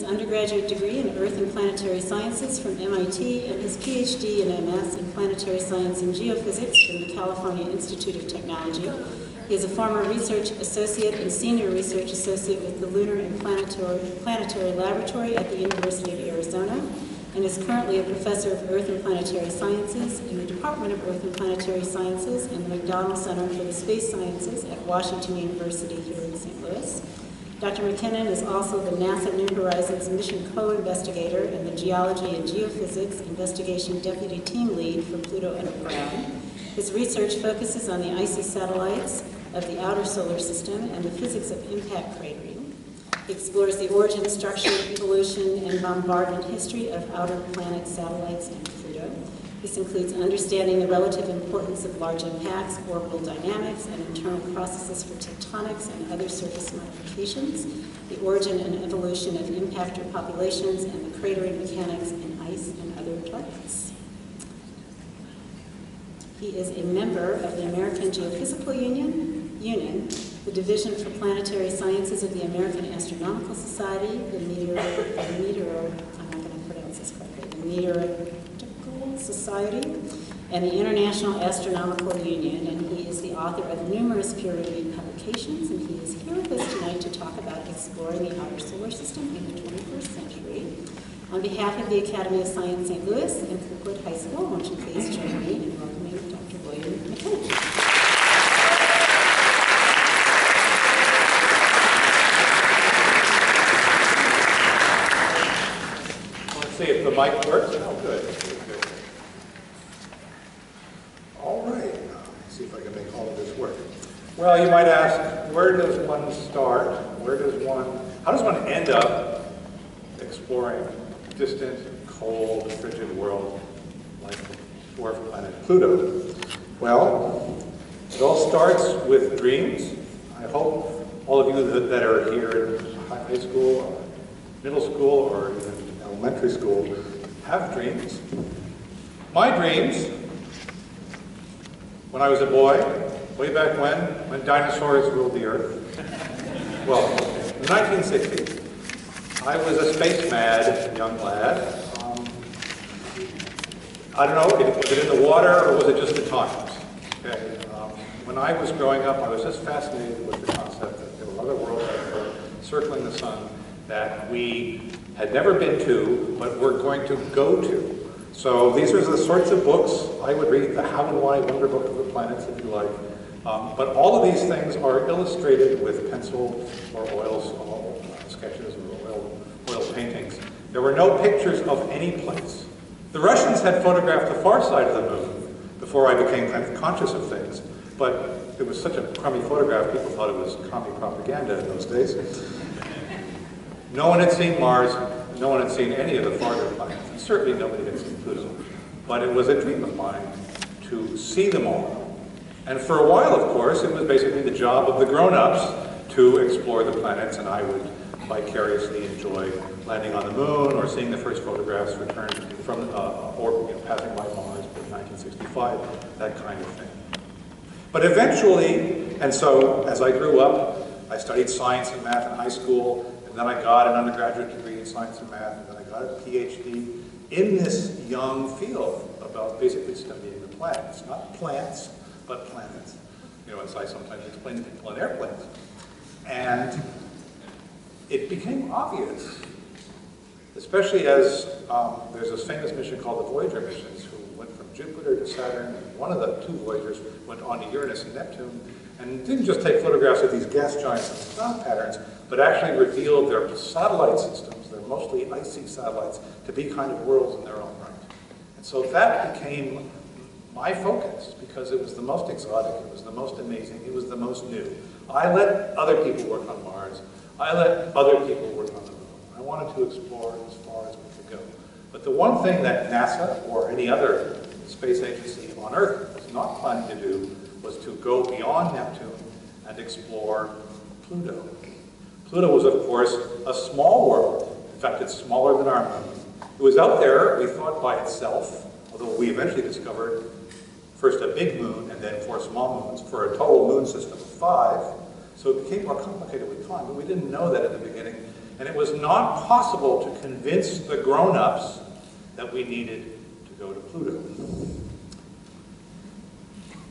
undergraduate degree in Earth and Planetary Sciences from MIT and his Ph.D. and MS in Planetary Science and Geophysics from the California Institute of Technology. He is a former research associate and senior research associate with the Lunar and Planetary Laboratory at the University of Arizona, and is currently a professor of Earth and Planetary Sciences in the Department of Earth and Planetary Sciences and the McDonnell Center for the Space Sciences at Washington University here in St. Louis. Dr. McKinnon is also the NASA New Horizons Mission Co-Investigator and the Geology and Geophysics Investigation Deputy Team Lead for Pluto Underground. His research focuses on the icy satellites of the outer solar system and the physics of impact cratering. He explores the origin, structure, evolution, and bombardment history of outer planet satellites and Pluto. This includes understanding the relative importance of large impacts, orbital dynamics, and internal processes for tectonics and other surface modifications, the origin and evolution of impactor populations, and the cratering mechanics in ice and other targets. He is a member of the American Geophysical Union, the Division for Planetary Sciences of the American Astronomical Society, the Meteorological Society, and the International Astronomical Union, and he is the author of numerous peer-reviewed publications, and he is here with us tonight to talk about exploring the outer solar system in the 21st century. On behalf of the Academy of Science St. Louis and Kirkwood High School, won't you please join me in welcoming Dr. William McKinnon. See if the mic works. Oh, good. Good. All right. Let's see if I can make all of this work. Well, you might ask, where does one start? How does one end up exploring a distant, cold, frigid world like the dwarf planet Pluto? Well, it all starts with dreams. I hope all of you that are here in high school, or middle school, or even elementary school have dreams. My dreams, when I was a boy, way back when dinosaurs ruled the earth. Well, in the 1960s, I was a space-mad young lad. I don't know, was it in the water or was it just the times? Okay. When I was growing up, I was just fascinated with the concept that there were other worlds out there circling the sun that we had never been to, but we're going to go to. So these are the sorts of books I would read, the How and Why Wonder Book of the Planets, if you like. But all of these things are illustrated with pencil or oil sketches or oil paintings. There were no pictures of any place. The Russians had photographed the far side of the moon before I became kind of conscious of things, but it was such a crummy photograph, people thought it was commie propaganda in those days. No one had seen Mars, no one had seen any of the farther planets, and certainly nobody had seen Pluto. But it was a dream of mine to see them all. And for a while, of course, it was basically the job of the grown-ups to explore the planets, and I would vicariously enjoy landing on the moon or seeing the first photographs returned from, or passing by Mars in 1965, that kind of thing. But eventually, and so as I grew up, I studied science and math in high school, and then I got an undergraduate degree in science and math, and then I got a Ph.D. in this young field about basically studying the planets. Not plants, but planets. You know, as I sometimes explain to people on airplanes. And it became obvious, especially as there's this famous mission called the Voyager missions, who went from Jupiter to Saturn, and one of the two Voyagers went on to Uranus and Neptune, and didn't just take photographs of these gas giants and star patterns, but actually revealed their satellite systems, they're mostly icy satellites, to be kind of worlds in their own right. And so that became my focus, because it was the most exotic, it was the most amazing, it was the most new. I let other people work on Mars, I let other people work on the moon. I wanted to explore as far as we could go. But the one thing that NASA or any other space agency on Earth was not planning to do was to go beyond Neptune and explore Pluto. Pluto was, of course, a small world. In fact, it's smaller than our moon. It was out there, we thought, by itself, although we eventually discovered first a big moon and then 4 small moons for a total moon system of 5. So it became more complicated with time, but we didn't know that at the beginning. And it was not possible to convince the grown-ups that we needed to go to Pluto.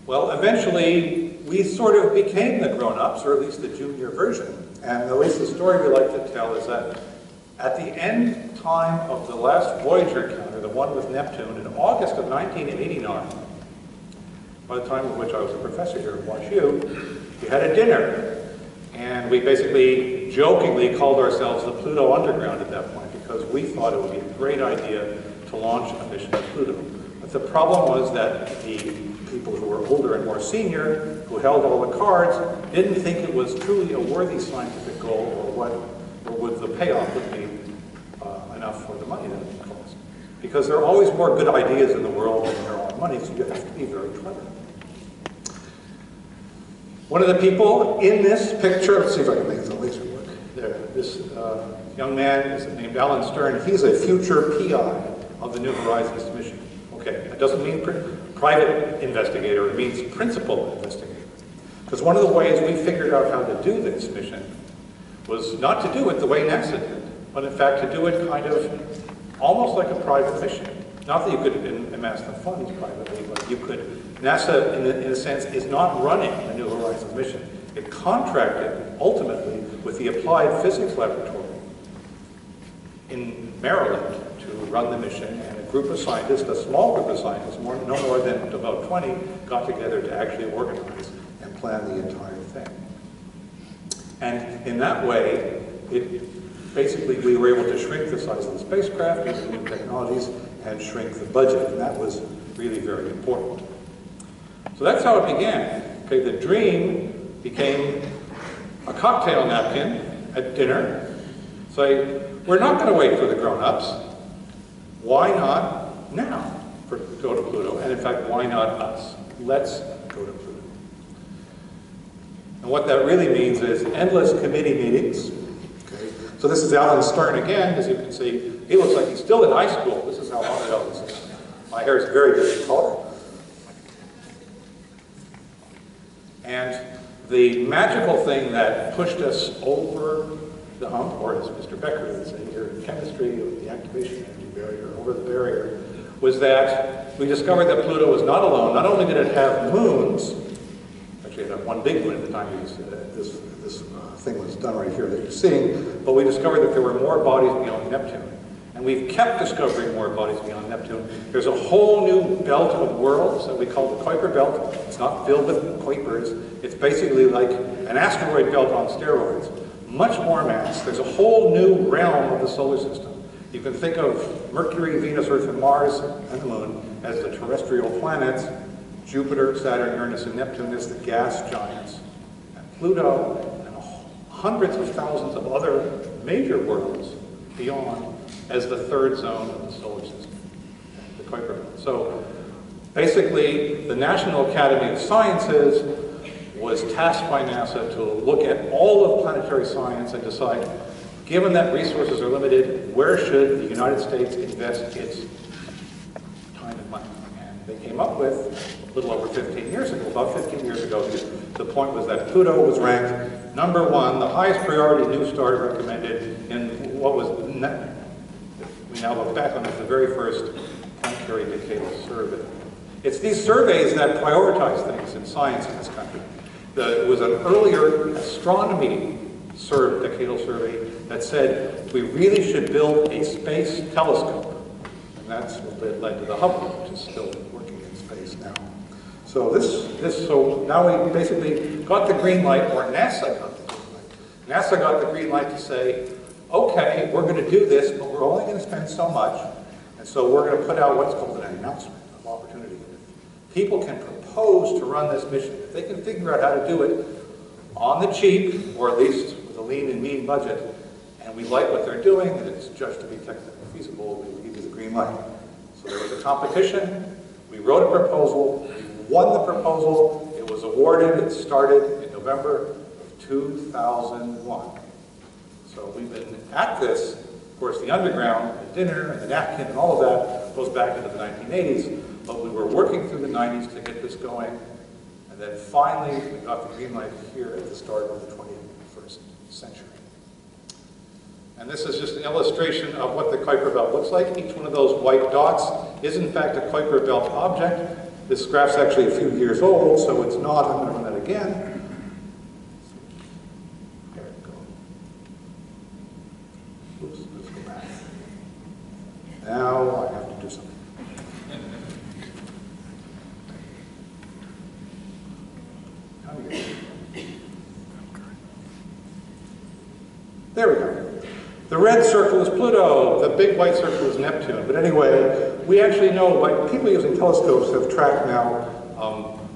Well, eventually, we sort of became the grown-ups, or at least the junior version. And at least the story we like to tell is that at the end time of the last Voyager encounter, the one with Neptune, in August of 1989, by the time of which I was a professor here at WashU, we had a dinner. And we basically jokingly called ourselves the Pluto Underground at that point because we thought it would be a great idea to launch a mission to Pluto. But the problem was that the people who were older and more senior, who held all the cards, didn't think it was truly a worthy scientific goal, or would the payoff would be enough for the money that it would cost. Because there are always more good ideas in the world than there are money, so you have to be very clever. One of the people in this picture, let's see if I can make the laser work. There, this young man is named Alan Stern. He's a future PI of the New Horizons mission. Okay, that doesn't mean private investigator, it means principal investigator. Because one of the ways we figured out how to do this mission was not to do it the way NASA did, but in fact to do it kind of almost like a private mission. Not that you could amass the funds privately, but you could. NASA, in a sense, is not running the New Horizons mission. It contracted, ultimately, with the Applied Physics Laboratory in Maryland to run the mission, and a group of scientists, a small group of scientists, no more than about 20, got together to actually organize and plan the entire thing. And in that way, basically we were able to shrink the size of the spacecraft using new technologies and shrink the budget, and that was really very important. So that's how it began. Okay, the dream became a cocktail napkin at dinner. Say, we're not going to wait for the grown-ups. Why not now go to Pluto? And in fact, why not us? Let's go to Pluto. And what that really means is endless committee meetings. Okay. So this is Alan Stern again. As you can see, he looks like he's still in high school. This is how long ago this is. My hair is very different color. And the magical thing that pushed us over the hump, or as Mr. Becker would say here in chemistry, the activation energy barrier, over the barrier, was that we discovered that Pluto was not alone. Not only did it have moons, actually it had one big moon at the time this thing was done right here that you're seeing, but we discovered that there were more bodies beyond Neptune. And we've kept discovering more bodies beyond Neptune. There's a whole new belt of worlds that we call the Kuiper Belt. It's not filled with Kuipers. It's basically like an asteroid belt on steroids. Much more mass. There's a whole new realm of the solar system. You can think of Mercury, Venus, Earth, and Mars, and the Moon as the terrestrial planets. Jupiter, Saturn, Uranus, and Neptune as the gas giants. And Pluto, and hundreds of thousands of other major worlds beyond as the third zone of the solar system, the Kuiper Belt. So basically, the National Academy of Sciences was tasked by NASA to look at all of planetary science and decide, given that resources are limited, where should the United States invest its time and money? And they came up with, a little over 15 years ago, about 15 years ago, the point was that Pluto was ranked #1, the highest priority new star recommended in what was, we now look back on as the very first planetary decadal survey. It's these surveys that prioritize things in science in this country. There was an earlier astronomy decadal survey that said we really should build a space telescope. And that's what led to the Hubble, which is still working in space now. So so now we basically got the green light, or NASA got the green light. NASA got the green light to say, okay, we're going to do this, but we're only going to spend so much, and so we're going to put out what's called an announcement of opportunity. People can propose to run this mission. If they can figure out how to do it on the cheap, or at least with a lean and mean budget, and we like what they're doing, and it's judged to be technically feasible, we will give you the green light. So there was a competition, we wrote a proposal, we won the proposal, it was awarded, it started in November of 2001. So we've been at this. Of course, the underground, the dinner, and the napkin, and all of that goes back into the 1980s, but we were working through the 90s to get this going, and then finally we got the green light here at the start of the 21st century. And this is just an illustration of what the Kuiper belt looks like. Each one of those white dots is in fact a Kuiper belt object. This graph's actually a few years old, so it's not. I'm going to run that again. There we go. Oops, let's go back. Now I have to do something. There we go. The red circle is Pluto, the big white circle is Neptune. But anyway, we actually know, like, people using telescopes have tracked now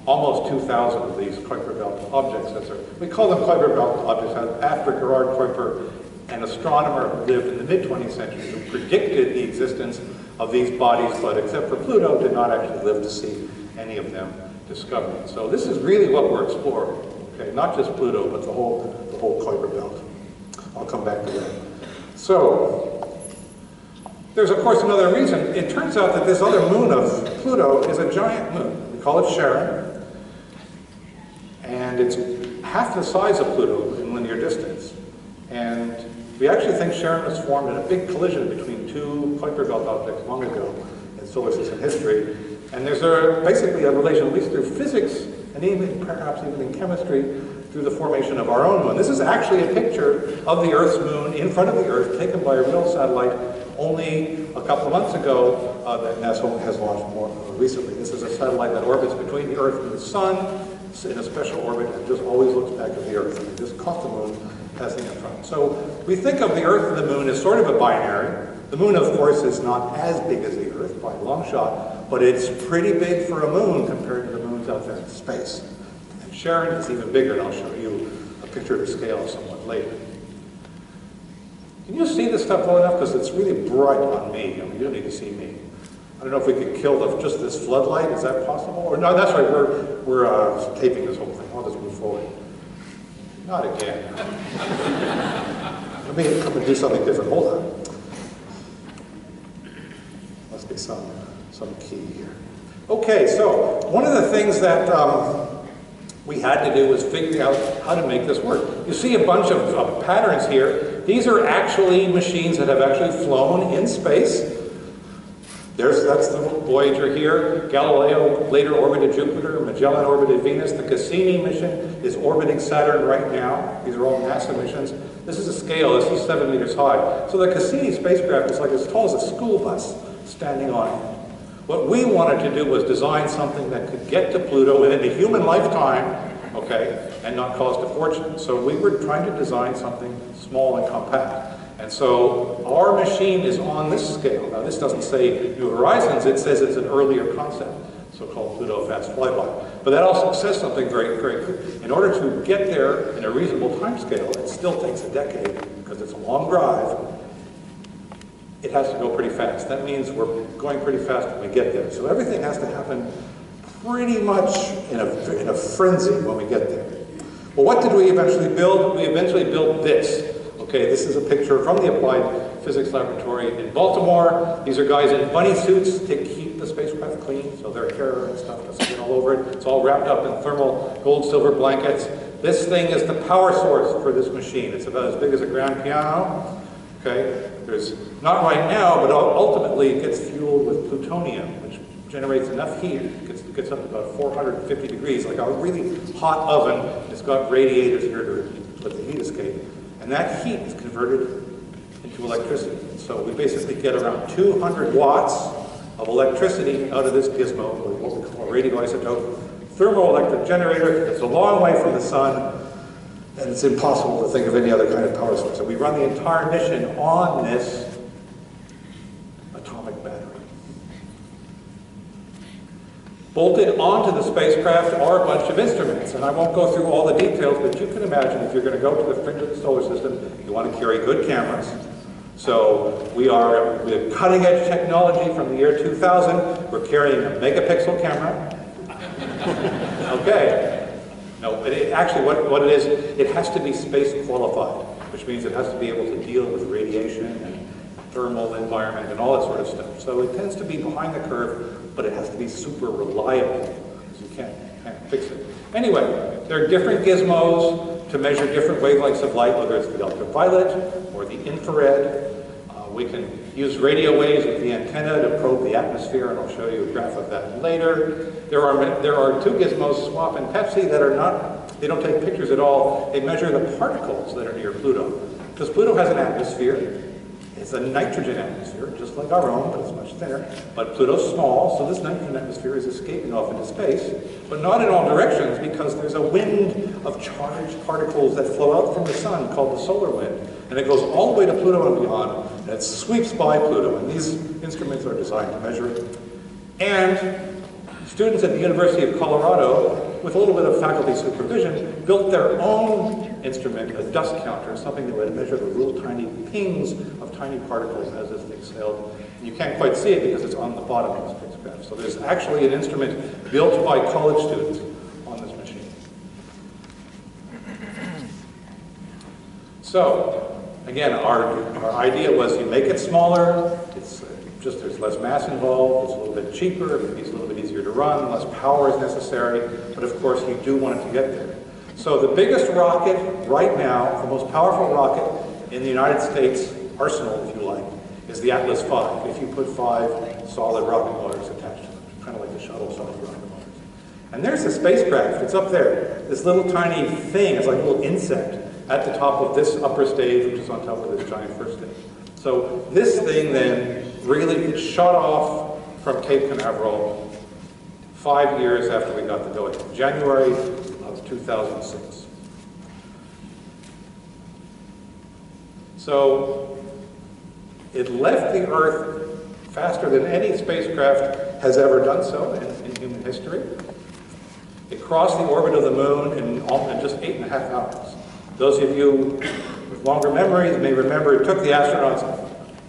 almost 2,000 of these Kuiper belt objects. We call them Kuiper belt objects after Gerard Kuiper, an astronomer who lived in the mid-20th century, who predicted the existence of these bodies, but except for Pluto, did not actually live to see any of them discovered. So this is really what we're exploring. Okay, not just Pluto, but the whole Kuiper belt. I'll come back to that. So, there's of course another reason. It turns out that this other moon of Pluto is a giant moon. We call it Charon. And it's half the size of Pluto in linear distance. And we actually think Charon was formed in a big collision between two Kuiper belt objects long ago in solar system history. And there's basically a relation, at least through physics, and even perhaps even in chemistry, through the formation of our own moon. This is actually a picture of the Earth's moon in front of the Earth, taken by a real satellite only a couple of months ago that NASA has launched more recently. This is a satellite that orbits between the Earth and the Sun in a special orbit and just always looks back at the Earth. And it just caught the moon passing in front. So we think of the Earth and the moon as sort of a binary. The moon, of course, is not as big as the Earth by a long shot, but it's pretty big for a moon compared to the moons out there in space. Charon is even bigger, and I'll show you a picture to scale somewhat later. Can you see this stuff well enough? Because it's really bright on me. I mean, you don't need to see me. I don't know if we could kill just this floodlight. Is that possible? Or no, that's right. We're taping this whole thing. I'll just move forward. Not again. Let me come and do something different. Hold on. Must be some key here. Okay, so one of the things that we had to do was figure out how to make this work. You see a bunch of patterns here. These are actually machines that have actually flown in space. That's the Voyager here. Galileo later orbited Jupiter. Magellan orbited Venus. The Cassini mission is orbiting Saturn right now. These are all NASA missions. This is a scale. This is 7 meters high. So the Cassini spacecraft is like as tall as a school bus standing on it. What we wanted to do was design something that could get to Pluto within a human lifetime, okay, and not cost a fortune. So we were trying to design something small and compact. And so our machine is on this scale. Now this doesn't say New Horizons, it says it's an earlier concept, so-called Pluto Fast Flyby. But that also says something very, very clear. In order to get there in a reasonable time scale, it still takes a decade, because it's a long drive. It has to go pretty fast. That means we're going pretty fast when we get there. So everything has to happen pretty much in a frenzy when we get there. Well, what did we eventually build? We eventually built this. Okay, this is a picture from the Applied Physics Laboratory in Baltimore. These are guys in bunny suits to keep the spacecraft clean, so their hair and stuff doesn't get all over it. It's all wrapped up in thermal gold silver blankets. This thing is the power source for this machine. It's about as big as a grand piano. Okay, there's not right now, but ultimately it gets fueled with plutonium, which generates enough heat. It gets up to about 450 degrees, like a really hot oven. It's got radiators here to let the heat escape. And that heat is converted into electricity. So we basically get around 200 watts of electricity out of this gizmo, what we call a radioisotope thermoelectric generator. It's a long way from the sun. And it's impossible to think of any other kind of power source. So we run the entire mission on this atomic battery. Bolted onto the spacecraft are a bunch of instruments, and I won't go through all the details, but you can imagine if you're going to go to the fringe of the solar system, you want to carry good cameras. So we have cutting-edge technology from the year 2000. We're carrying a megapixel camera. Okay. No, but actually what it is, it has to be space qualified, which means it has to be able to deal with radiation and thermal environment and all that sort of stuff. So it tends to be behind the curve, but it has to be super reliable, because you can't fix it. Anyway, there are different gizmos to measure different wavelengths of light, whether it's the ultraviolet or the the infrared. We can use radio waves with the antenna to probe the atmosphere, and I'll show you a graph of that later. There are two gizmos, SWAP and Pepsi, that are not, they don't take pictures at all. They measure the particles that are near Pluto. Because Pluto has an atmosphere. It's a nitrogen atmosphere, just like our own, but it's much thinner. But Pluto's small, so this nitrogen atmosphere is escaping off into space, but not in all directions, because there's a wind of charged particles that flow out from the sun called the solar wind. And it goes all the way to Pluto and beyond, and it sweeps by Pluto, and these instruments are designed to measure it. And students at the University of Colorado, with a little bit of faculty supervision, built their own instrument, a dust counter, something that would measure the little tiny pings of tiny particles as this thing sailed. And you can't quite see it because it's on the bottom of the spacecraft. So there's actually an instrument built by college students on this machine. So, again, our idea was you make it smaller, it's just there's less mass involved, it's a little bit cheaper, it's a little bit easier to run, less power is necessary, but of course you do want it to get there. So the biggest rocket right now, the most powerful rocket in the United States arsenal, if you like, is the Atlas V, if you put 5 solid rocket motors attached to it, kind of like the shuttle solid rocket motors. And there's the spacecraft, it's up there, this little tiny thing, it's like a little insect at the top of this upper stage, which is on top of this giant first stage. So this thing then really shot off from Cape Canaveral 5 years after we got the go ahead, January of 2006. So it left the Earth faster than any spacecraft has ever done so in human history. It crossed the orbit of the moon in just 8.5 hours. Those of you with longer memories may remember it took the astronauts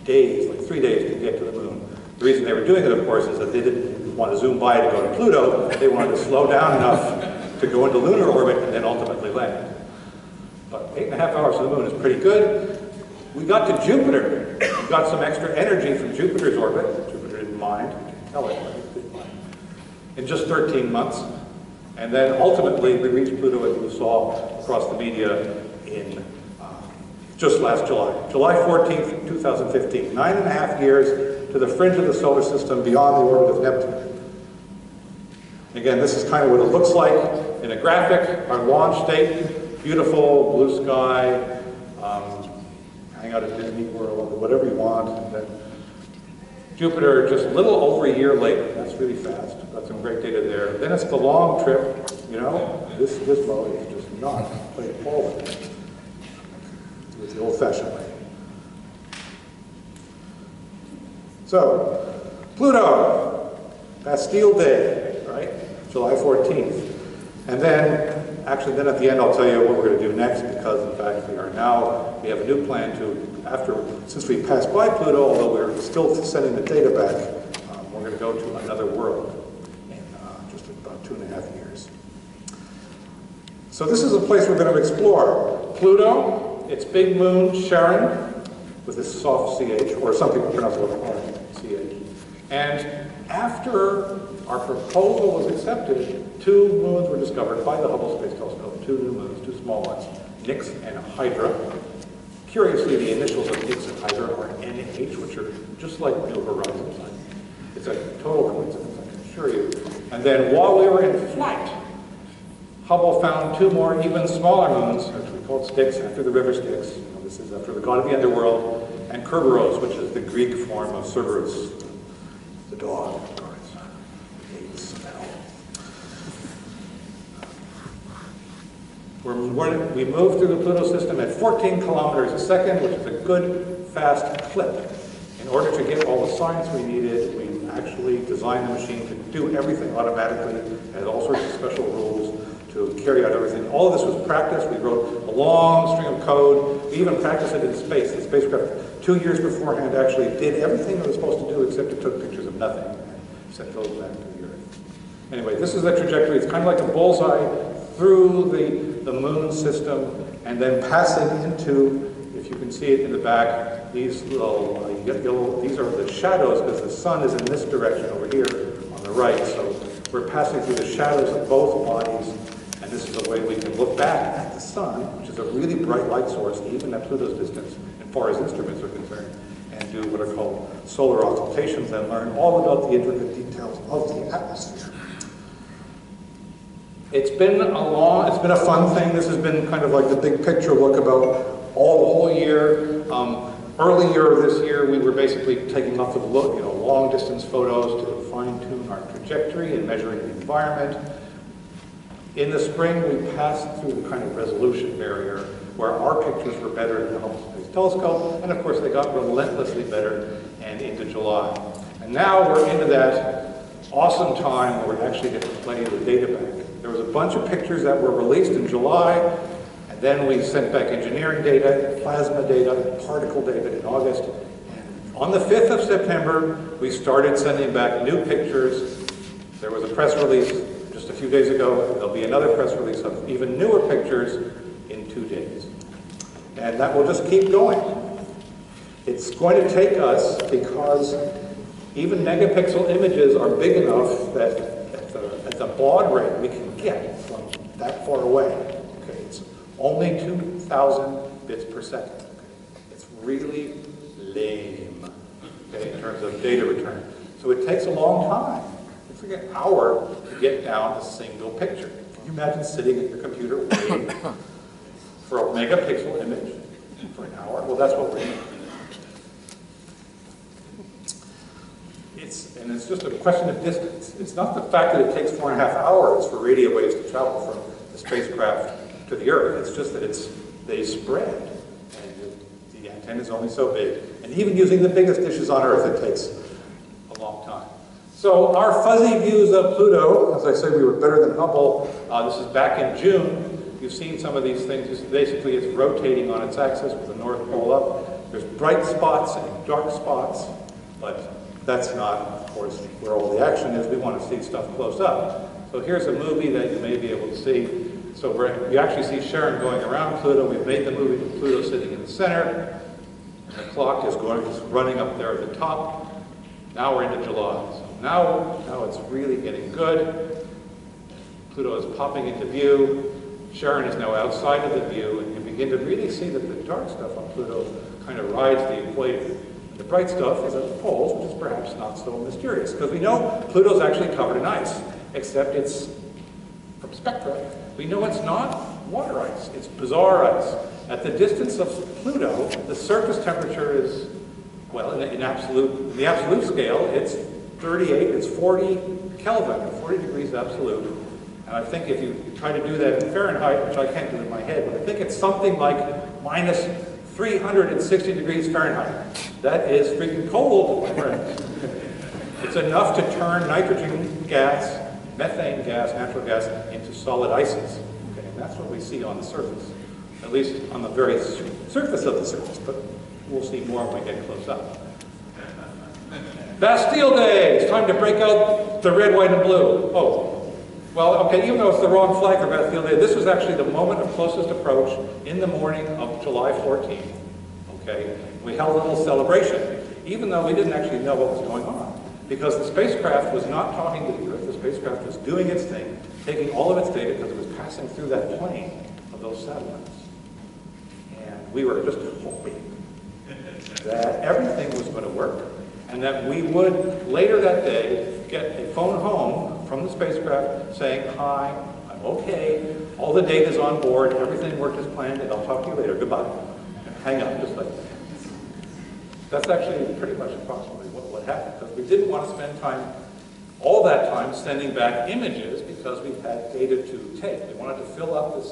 days, like 3 days to get to the moon. The reason they were doing it, of course, is that they didn't want to zoom by to go to Pluto. They wanted to slow down enough to go into lunar orbit and then ultimately land. But 8.5 hours to the moon is pretty good. We got to Jupiter. We got some extra energy from Jupiter's orbit. Jupiter didn't mind. You can tell it, but it didn't mind. In just 13 months. And then ultimately we reached Pluto, as you saw across the media, in just last July. July 14th, 2015. 9.5 years to the fringe of the solar system beyond the orbit of Neptune. Again, this is kind of what it looks like in a graphic. Our launch date, beautiful blue sky, hang out at Disney World, whatever you want. And then Jupiter just a little over a year later. That's really fast. Got some great data there. Then it's the long trip. You know, this mode is just not played forward. It's the old-fashioned way. So, Pluto, Bastille Day, right? July 14th. And then, actually, then at the end I'll tell you what we're going to do next, because in fact we have a new plan to, since we passed by Pluto, although we're still sending the data back, we're going to go to another world in just about 2.5 years. So this is a place we're going to explore. Pluto, its big moon, Charon, with this soft CH, or some people pronounce it with hard CH. And after our proposal was accepted, 2 moons were discovered by the Hubble Space Telescope, 2 new moons, 2 small ones, Nix and Hydra. Curiously, the initials of Nix and Hydra are NH, which are just like New Horizons. It's a total coincidence, I can assure you. And then while we were in flight, Hubble found 2 more even smaller moons, which we called Styx, after the river Styx. You know, this is after the god of the underworld, and Kerberos, which is the Greek form of Cerberus, the dog. We moved through the Pluto system at 14 kilometers a second, which is a good, fast clip. In order to get all the science we needed, we actually designed the machine to do everything automatically. It had all sorts of special rules to carry out everything. All of this was practiced. We wrote a long string of code. We even practiced it in space. The spacecraft, 2 years beforehand, actually did everything it was supposed to do, except it took pictures of nothing and sent those back to the Earth. Anyway, this is the trajectory. It's kind of like a bullseye through the moon system, and then passing into, if you can see it in the back, these little, these are the shadows, because the sun is in this direction over here on the right. So we're passing through the shadows of both bodies, and this is a way we can look back at the sun, which is a really bright light source, even at Pluto's distance, and far as instruments are concerned, and do what are called solar occultations and learn all about the intricate details of the atmosphere. It's been a fun thing. This has been kind of like the big picture look about the whole year. Earlier this year, we were basically taking lots of long distance photos to fine-tune our trajectory and measuring the environment. In the spring, we passed through the kind of resolution barrier where our pictures were better than the Hubble Space Telescope, and of course they got relentlessly better and into July. And now we're into that awesome time where we actually get to play the data back. There was a bunch of pictures that were released in July, and then we sent back engineering data, plasma data, particle data in August. And on the 5th of September, we started sending back new pictures. There was a press release just a few days ago. There'll be another press release of even newer pictures in 2 days. And that will just keep going. It's going to take us, because even megapixel images are big enough that at the baud rate we can get from that far away, okay, it's only 2,000 bits per second. Okay? It's really lame, okay, in terms of data return. So it takes a long time. It's like an hour to get down a single picture. Can you imagine sitting at your computer waiting for a megapixel image for an hour? Well, that's what we're doing. And it's just a question of distance. It's not the fact that it takes 4.5 hours for radio waves to travel from the spacecraft to the Earth. It's just that they spread, and the antenna is only so big. And even using the biggest dishes on Earth, it takes a long time. So our fuzzy views of Pluto, as I said, we were better than Hubble. This is back in June. You've seen some of these things. Basically, it's rotating on its axis with the North Pole up. There's bright spots and dark spots, but that's not, of course, where all the action is. We want to see stuff close up. So here's a movie that you may be able to see. So you actually see Sharon going around Pluto. We've made the movie with Pluto sitting in the center. And the clock is running up there at the top. Now we're into July. So now it's really getting good. Pluto is popping into view. Sharon is now outside of the view, and you begin to really see that the dark stuff on Pluto kind of rides the equator. The bright stuff is at the poles, which is perhaps not so mysterious, because we know Pluto's actually covered in ice, except it's, from spectra, we know it's not water ice, it's bizarre ice. At the distance of Pluto, the surface temperature is, well, in the absolute scale, it's 40 Kelvin, or 40 degrees absolute. And I think if you try to do that in Fahrenheit, which I can't do in my head, but I think it's something like minus 360 degrees Fahrenheit. That is freaking cold, my friends. It's enough to turn nitrogen gas, methane gas, natural gas, into solid ices. Okay, and that's what we see on the surface, at least on the very surface of the surface, but we'll see more when we get close up. Bastille Day! It's time to break out the red, white, and blue. Oh. Well, okay, even though it's the wrong flag for Bastille Day, this was actually the moment of closest approach in the morning of July 14th, okay? We held a little celebration, even though we didn't actually know what was going on, because the spacecraft was not talking to the Earth. The spacecraft was doing its thing, taking all of its data, because it was passing through that plane of those satellites. And we were just hoping that everything was going to work, and that we would, later that day, get a phone home from the spacecraft saying, hi, I'm okay, all the data's on board, everything worked as planned, and I'll talk to you later, goodbye. And hang up, just like that. That's actually pretty much approximately what happened, because we didn't want to spend all that time sending back images, because we had data to take. We wanted to fill up the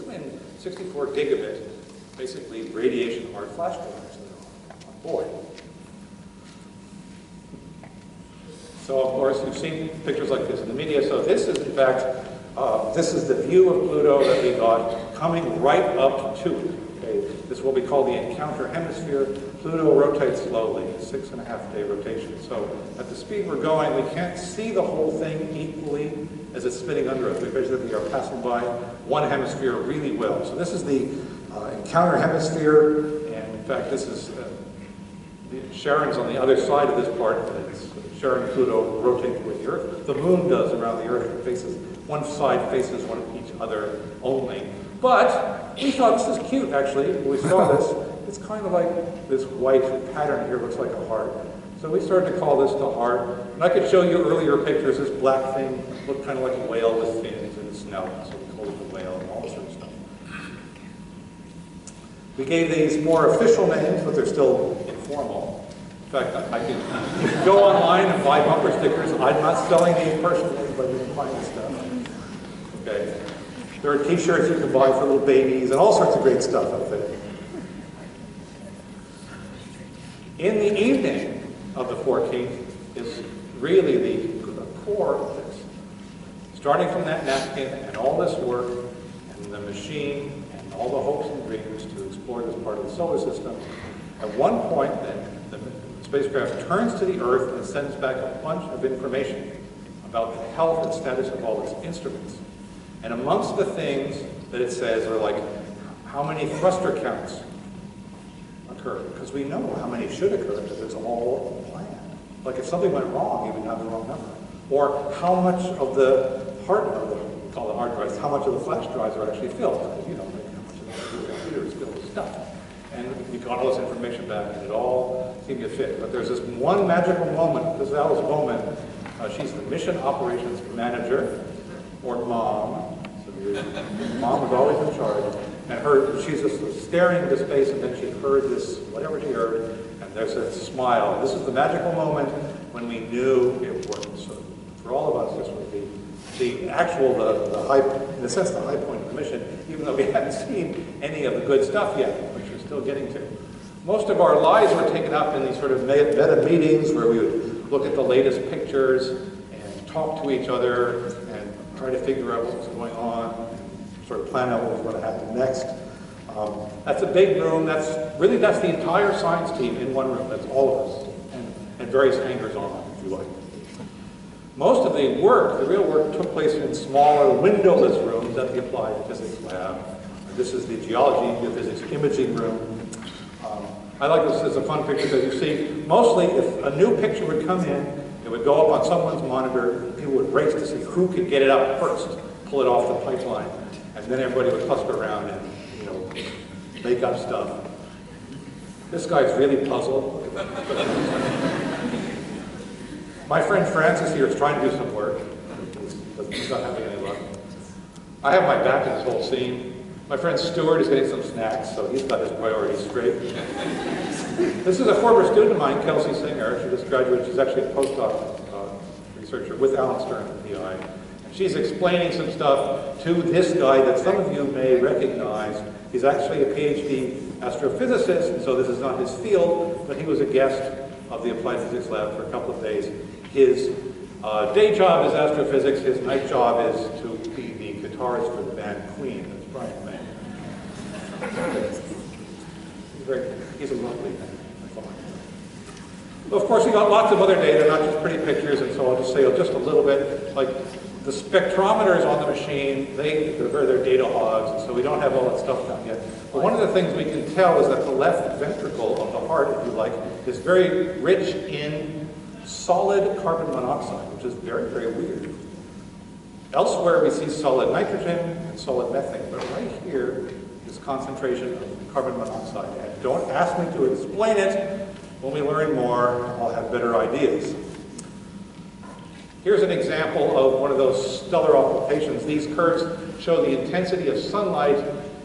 twin 64 gigabit, basically radiation hard flash drives that are on board. So, of course, you've seen pictures like this in the media. So this is, in fact, this is the view of Pluto that we got coming right up to it. Okay? This is what we call the encounter hemisphere. Pluto rotates slowly, 6.5-day rotation. So at the speed we're going, we can't see the whole thing equally as it's spinning under us. We basically are passing by one hemisphere really well. So this is the encounter hemisphere, and in fact, this is Sharon's on the other side of this part. It's Sharon and Pluto rotate toward the Earth. The Moon does around the Earth. It faces, one side faces one each other only. But we thought this is cute, actually, when we saw this. it's kind of like this white pattern here, looks like a heart. So we started to call this the heart. And I could show you earlier pictures. This black thing looked kind of like a whale with fins and a snout, so we called it the whale and all this sort of stuff. We gave these more official names, but they're still informal. In fact, you can go online and buy bumper stickers. I'm not selling these personally, but you can find this stuff. Okay. There are t-shirts you can buy for little babies and all sorts of great stuff out there. In the evening of the 14th is really the core of this. Starting from that napkin and all this work and the machine and all the hopes and dreams to explore this part of the solar system, at one point then the spacecraft turns to the Earth and sends back a bunch of information about the health and status of all its instruments. And amongst the things that it says are like how many thruster counts occur, because we know how many should occur because it's all planned. Like if something went wrong, you would have the wrong number. Or how much of the hard drive, we call it hard drives, how much of the flash drives are actually filled, because you know, like how much of the computer is filled with stuff. And we got all this information back, and it all seemed to fit. But there's this one magical moment. This is Alice Bowman. She's the mission operations manager, or mom. So mom was always in charge. And she's just staring into space, and then she heard this, whatever she heard, and there's a smile. This is the magical moment when we knew it worked. So for all of us, this was the actual, the high, in a sense, the high point of the mission, even though we hadn't seen any of the good stuff yet, which we're still getting to. Most of our lives were taken up in these sort of meta meetings where we would look at the latest pictures and talk to each other and try to figure out what was going on, and sort of plan out what was going to happen next. That's a big room. That's the entire science team in one room. That's all of us, and various hangers-on, if you like. Most of the work, the real work, took place in smaller, windowless rooms at the Applied Physics Lab. This is the Geology, Geophysics imaging room. I like this as a fun picture because you see, mostly if a new picture would come in, it would go up on someone's monitor, people would race to see who could get it up first, pull it off the pipeline, and then everybody would cluster around and, you know, make up stuff. This guy's really puzzled. My friend Francis here is trying to do some work. He's not having any luck. I have my back in this whole scene. My friend Stuart is getting some snacks, so he's got his priorities straight. This is a former student of mine, Kelsey Singer. She just graduated. She's actually a postdoc researcher with Alan Stern at PI. And she's explaining some stuff to this guy that some of you may recognize. He's actually a Ph.D. astrophysicist, and so this is not his field, but he was a guest of the Applied Physics Lab for a couple of days. His day job is astrophysics. His night job is to be the guitarist for the band Queen. That's Brian May. He's a lovely man. Well, of course, we got lots of other data, not just pretty pictures, and so I'll just say just a little bit. Like the spectrometers on the machine, they're data hogs, and so we don't have all that stuff done yet. But one of the things we can tell is that the left ventricle of the heart, if you like, is very rich in solid carbon monoxide, which is very, very weird. Elsewhere, we see solid nitrogen and solid methane, but right here is concentration of carbon monoxide. And don't ask me to explain it. When we learn more, I'll have better ideas. Here's an example of one of those stellar occultations. These curves show the intensity of sunlight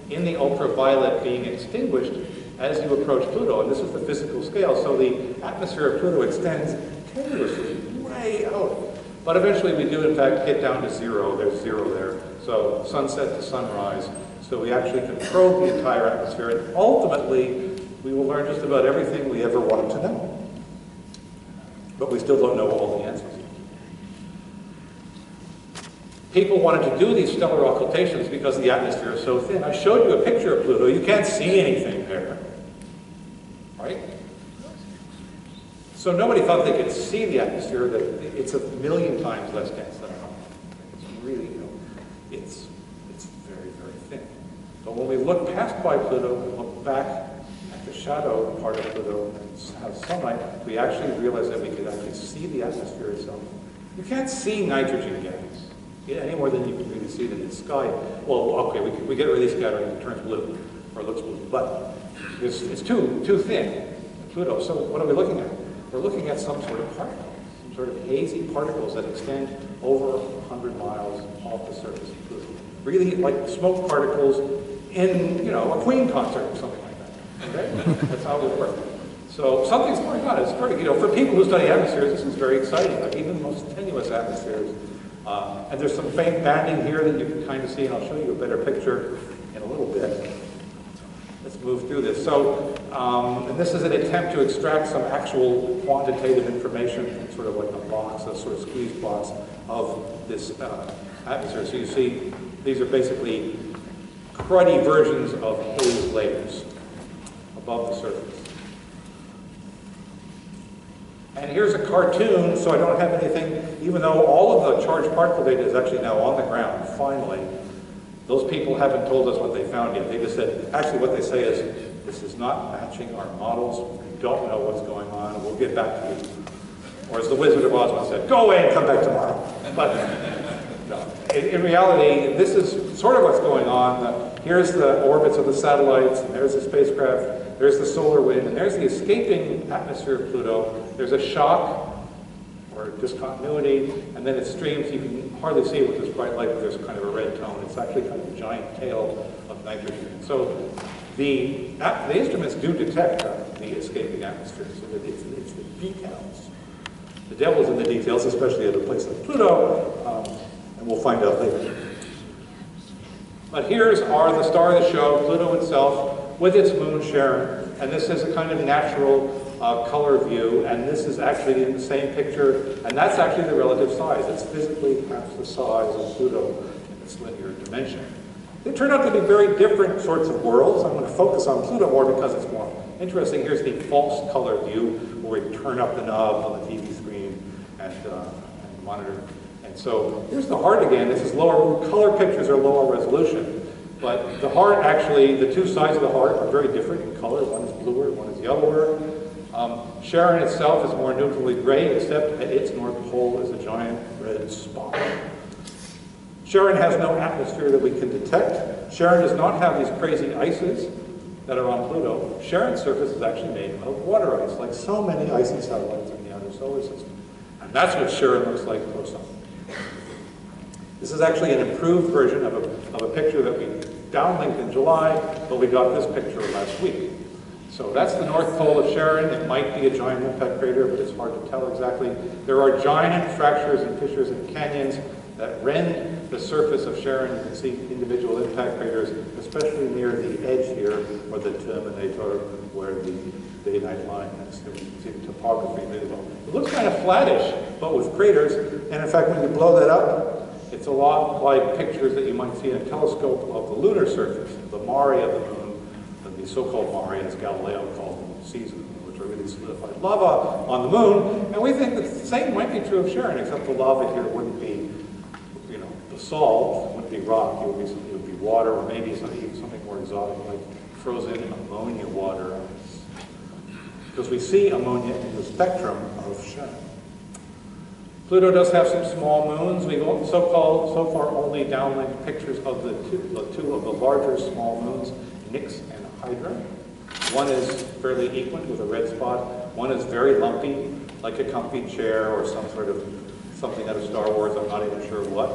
in the ultraviolet being extinguished as you approach Pluto, and this is the physical scale. So the atmosphere of Pluto extends tenuously, way out. But eventually we do, in fact, get down to zero. There's zero there. So sunset to sunrise. So we actually control the entire atmosphere, and ultimately we will learn just about everything we ever wanted to know. But we still don't know all the answers. People wanted to do these stellar occultations because the atmosphere is so thin. I showed you a picture of Pluto. You can't see anything there, right? So nobody thought they could see the atmosphere, that it's 1,000,000 times less dense than Earth. It's really, it's very, very thin. But when we look past by Pluto and look back at the shadow part of Pluto and have sunlight, we actually realize that we could actually see the atmosphere itself. You can't see nitrogen gas any more than you can really see it in the sky. Well, okay, we get really scattering and it turns blue, or it looks blue. But it's too thin, Pluto. So what are we looking at? We're looking at some sort of particle, some sort of hazy particles that extend over 100 miles off the surface of Pluto. Really like smoke particles in, you know, a Queen concert or something like that. Okay? That's how it would work. So something's going on. It's pretty, you know, for people who study atmospheres, this is very exciting. Like even the most tenuous atmospheres. And there's some faint banding here that you can kind of see, and I'll show you a better picture in a little bit. Let's move through this. So, and this is an attempt to extract some actual quantitative information from sort of like a box, a sort of squeezed box of this atmosphere. So you see, these are basically cruddy versions of haze layers above the surface. And here's a cartoon, so I don't have anything, even though all of the charged particle data is actually now on the ground, finally. Those people haven't told us what they found yet. They just said, actually what they say is, this is not matching our models. We don't know what's going on. We'll get back to you. Or as the Wizard of Oz once said, go away and come back tomorrow. But no. In reality, this is sort of what's going on. Here's the orbits of the satellites, and there's the spacecraft, there's the solar wind, and there's the escaping atmosphere of Pluto. There's a shock, or discontinuity, and then it streams. You can hardly see with this bright light, but there's kind of a red tone. It's actually kind of a giant tail of nitrogen. So the instruments do detect the escaping atmosphere. So it's the details. The devil's in the details, especially at a place like Pluto, and we'll find out later. But here's the star of the show, Pluto itself, with its moon Charon, and this is a kind of natural color view, and this is actually in the same picture, and that's actually the relative size. It's physically half the size of Pluto in its linear dimension. They turn out to be very different sorts of worlds. I'm going to focus on Pluto more because it's more interesting. Here's the false color view, where we turn up the knob on the TV screen and monitor. And so here's the heart again. This is lower, color pictures are lower resolution, but the heart actually, the two sides of the heart are very different in color. One is bluer, one is yellower. Charon itself is more neutrally gray, except at its north pole is a giant red spot. Charon has no atmosphere that we can detect. Charon does not have these crazy ices that are on Pluto. Charon's surface is actually made of water ice, like so many icy satellites in the outer solar system. And that's what Charon looks like close up. This is actually an improved version of a picture that we downlinked in July, but we got this picture last week. So that's the north pole of Charon. It might be a giant impact crater, but it's hard to tell exactly. There are giant fractures and fissures and canyons that rend the surface of Charon. You can see individual impact craters, especially near the edge here, or the terminator, where the day-night line is. You can see the topography visible. It looks kind of flattish, but with craters. And in fact, when you blow that up, it's a lot like pictures that you might see in a telescope of the lunar surface, the mare of the moon, the so-called mare, as Galileo called them, seas of the moon, which are really solidified lava on the moon. And we think that the same might be true of Charon, except the lava here wouldn't be, you know, basalt, it wouldn't be rock, it would be water, or maybe something more exotic, like frozen ammonia water ice. Because we see ammonia in the spectrum of Charon. Pluto does have some small moons. We've so far only downlinked pictures of the two of the larger small moons, Nix and Hydra. One is fairly equant with a red spot. One is very lumpy, like a comfy chair or some sort of something out of Star Wars. I'm not even sure what.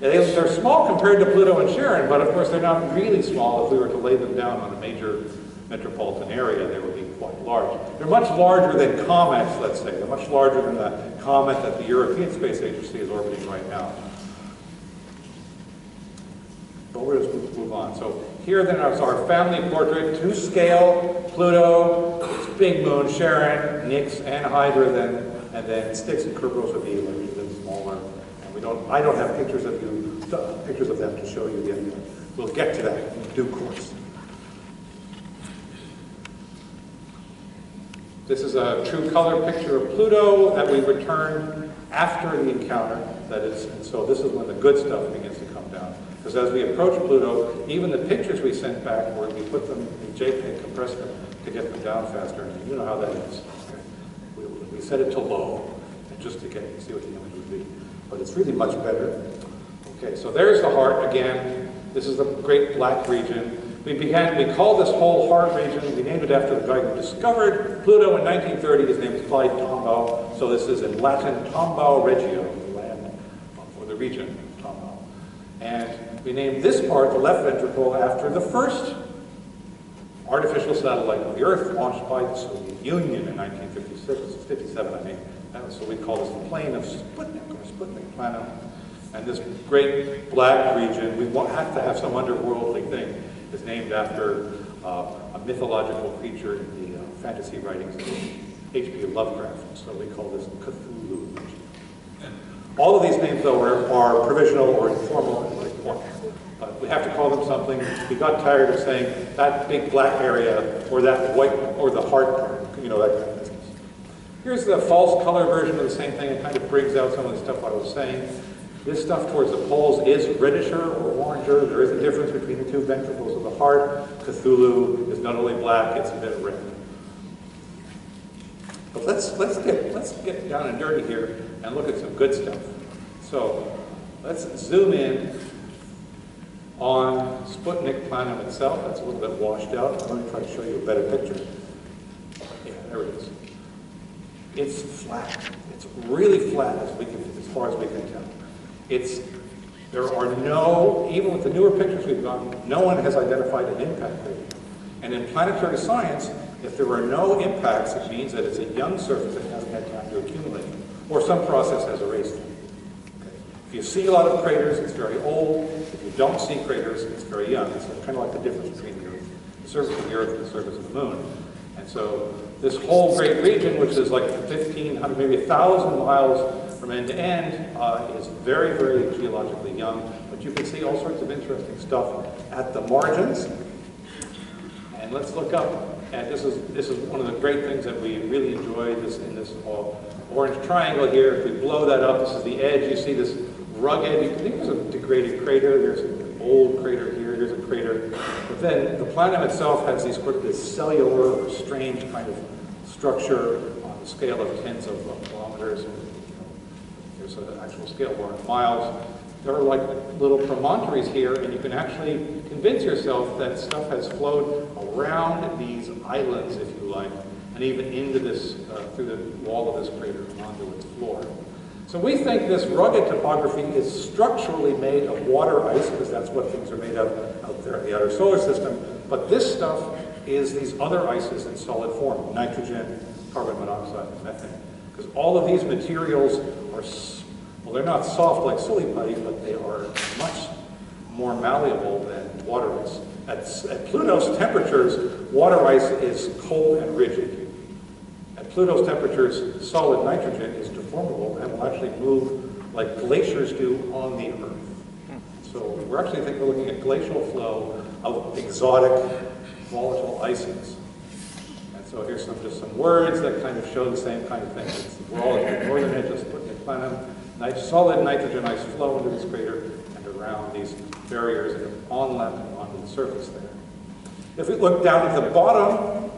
They're small compared to Pluto and Charon, but of course they're not really small. If we were to lay them down on a major metropolitan area, they would be quite large. They're much larger than comets, let's say. They're much larger than the comet that the European Space Agency is orbiting right now. But we'll just move on. So here then is our family portrait to scale. Pluto, its big moon, Charon, Nix, and Hydra, and then Styx and Kerberos would be a little bit smaller. And I don't have pictures of them to show you yet. We'll get to that in due course. This is a true color picture of Pluto that we returned after the encounter. That is, and so this is when the good stuff begins to come down. Because as we approach Pluto, even the pictures we sent back, where we put them in JPEG, compress them to get them down faster. And you know how that is. Okay? We set it to low, just to see what the image would be. But it's really much better. Okay, so there's the heart again. This is the great black region. We called this whole hard region, we named it after the guy who discovered Pluto in 1930. His name is Clyde Tombaugh. So this is in Latin, Tombaugh Regio, the land or the region, Tombaugh. And we named this part, the left ventricle, after the first artificial satellite of the Earth launched by the Soviet Union in 1957, I mean. So we call this the plane of Sputnik, or Sputnik Planum. And this great black region, we have to have some underworldly thing, is named after a mythological creature in the fantasy writings of H.P. Lovecraft. So we call this Cthulhu region. All of these names, though, are provisional or informal. We have to call them something. We got tired of saying that big black area or that white or the heart part, you know, that kind of business. Here's the false color version of the same thing. It kind of brings out some of the stuff I was saying. This stuff towards the poles is reddicher or oranger. There is a difference between the two ventricles of the heart. Cthulhu is not only black, it's a bit red. But let's get down and dirty here and look at some good stuff. So let's zoom in on Sputnik Planum itself. That's a little bit washed out. I'm going to try to show you a better picture. Yeah, there it is. It's flat. It's really flat as far as we can tell. There are no, even with the newer pictures we've gotten, no one has identified an impact crater. And in planetary science, if there are no impacts, it means that it's a young surface that hasn't had time to accumulate, or some process has erased it. Okay. If you see a lot of craters, it's very old. If you don't see craters, it's very young. It's kind of like the difference between the surface of the Earth and the surface of the Moon. And so this whole great region, which is like 1,500, maybe 1,000 miles from end to end, is very, very geologically young. But you can see all sorts of interesting stuff at the margins. And let's look up. And this is one of the great things that we really enjoy in this orange triangle here. If we blow that up, this is the edge. You see this rugged, you can think there's a degraded crater. There's an old crater here. There's a crater. But then the planum itself has this cellular or strange kind of structure on the scale of tens of kilometers. There's an actual scale more in miles. There are like little promontories here, and you can actually convince yourself that stuff has flowed around these islands, if you like, and even into this, through the wall of this crater and onto its floor. So we think this rugged topography is structurally made of water ice, because that's what things are made of out there in the outer solar system. But this stuff is these other ices in solid form, nitrogen, carbon monoxide, and methane. Because all of these materials are, well, they're not soft like silly putty, but they are much more malleable than water ice. At Pluto's temperatures, water ice is cold and rigid. At Pluto's temperatures, solid nitrogen is deformable and will actually move like glaciers do on the Earth. So we're actually we're looking at glacial flow of exotic volatile ices. And so here's just some words that kind of show the same kind of thing. We're all at the northern edge of Sputnik Planum. Solid nitrogen ice flow into this crater and around these barriers that are on land and onto the surface there. If we look down at the bottom,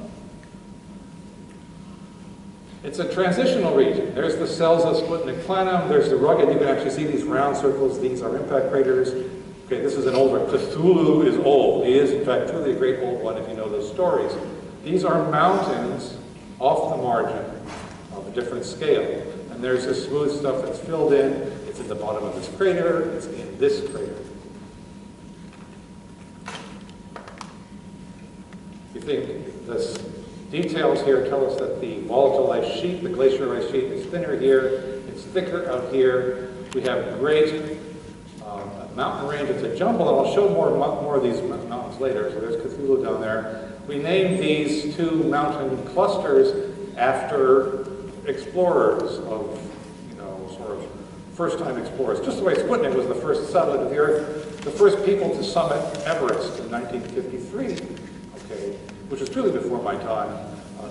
it's a transitional region. There's the cells of Sputnik Planum. There's the rugged. You can actually see these round circles. These are impact craters. Okay, this is an older. Cthulhu is old. He is, in fact, truly a great old one if you know those stories. These are mountains off the margin of a different scale. And there's this smooth stuff that's filled in. It's in the bottom of this crater. It's in this crater. You think this details here tell us that the volatile ice sheet, the glacier ice sheet, is thinner here. It's thicker out here. We have great mountain range. It's a jumble, and I'll show more of these mountains later. So there's Cthulhu down there. We named these two mountain clusters after explorers of, sort of first-time explorers. Just the way Sputnik was the first satellite of the Earth, the first people to summit Everest in 1953, okay, which was truly before my time.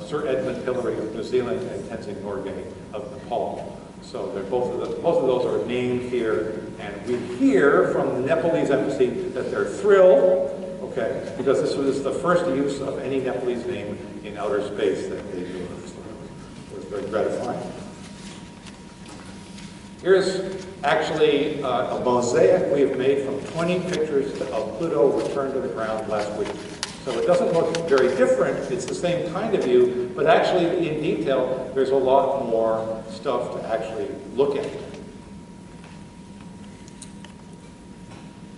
Sir Edmund Hillary of New Zealand and Tenzing Norgay of Nepal. So both of those are named here, and we hear from the Nepalese embassy that they're thrilled, okay, because this was the first use of any Nepalese name in outer space that they do. So it was very gratifying. Here's actually a mosaic we have made from 20 pictures of Pluto returned to the ground last week. So it doesn't look very different. It's the same kind of view, but actually in detail, there's a lot more stuff to actually look at.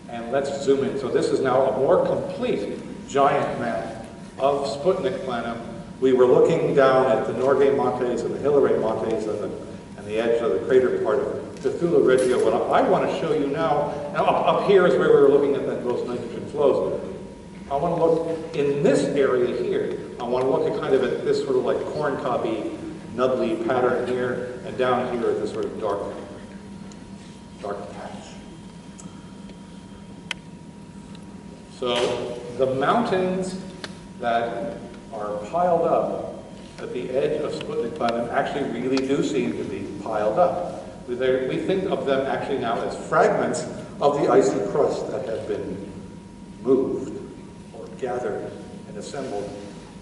And let's zoom in. So this is now a more complete giant map of Sputnik Planum. We were looking down at the Norgay Montes and the Hilary Montes and the edge of the crater part of Cthulhu Reggio. What I want to show you now up here is where we were looking at those nitrogen flows. I want to look in this area here. I want to look at kind of at this sort of like corncobby, nuddly pattern here, and down here at this sort of dark patch. So the mountains that are piled up at the edge of Sputnik Planum actually really do seem to be piled up. We think of them actually now as fragments of the icy crust that have been moved or gathered and assembled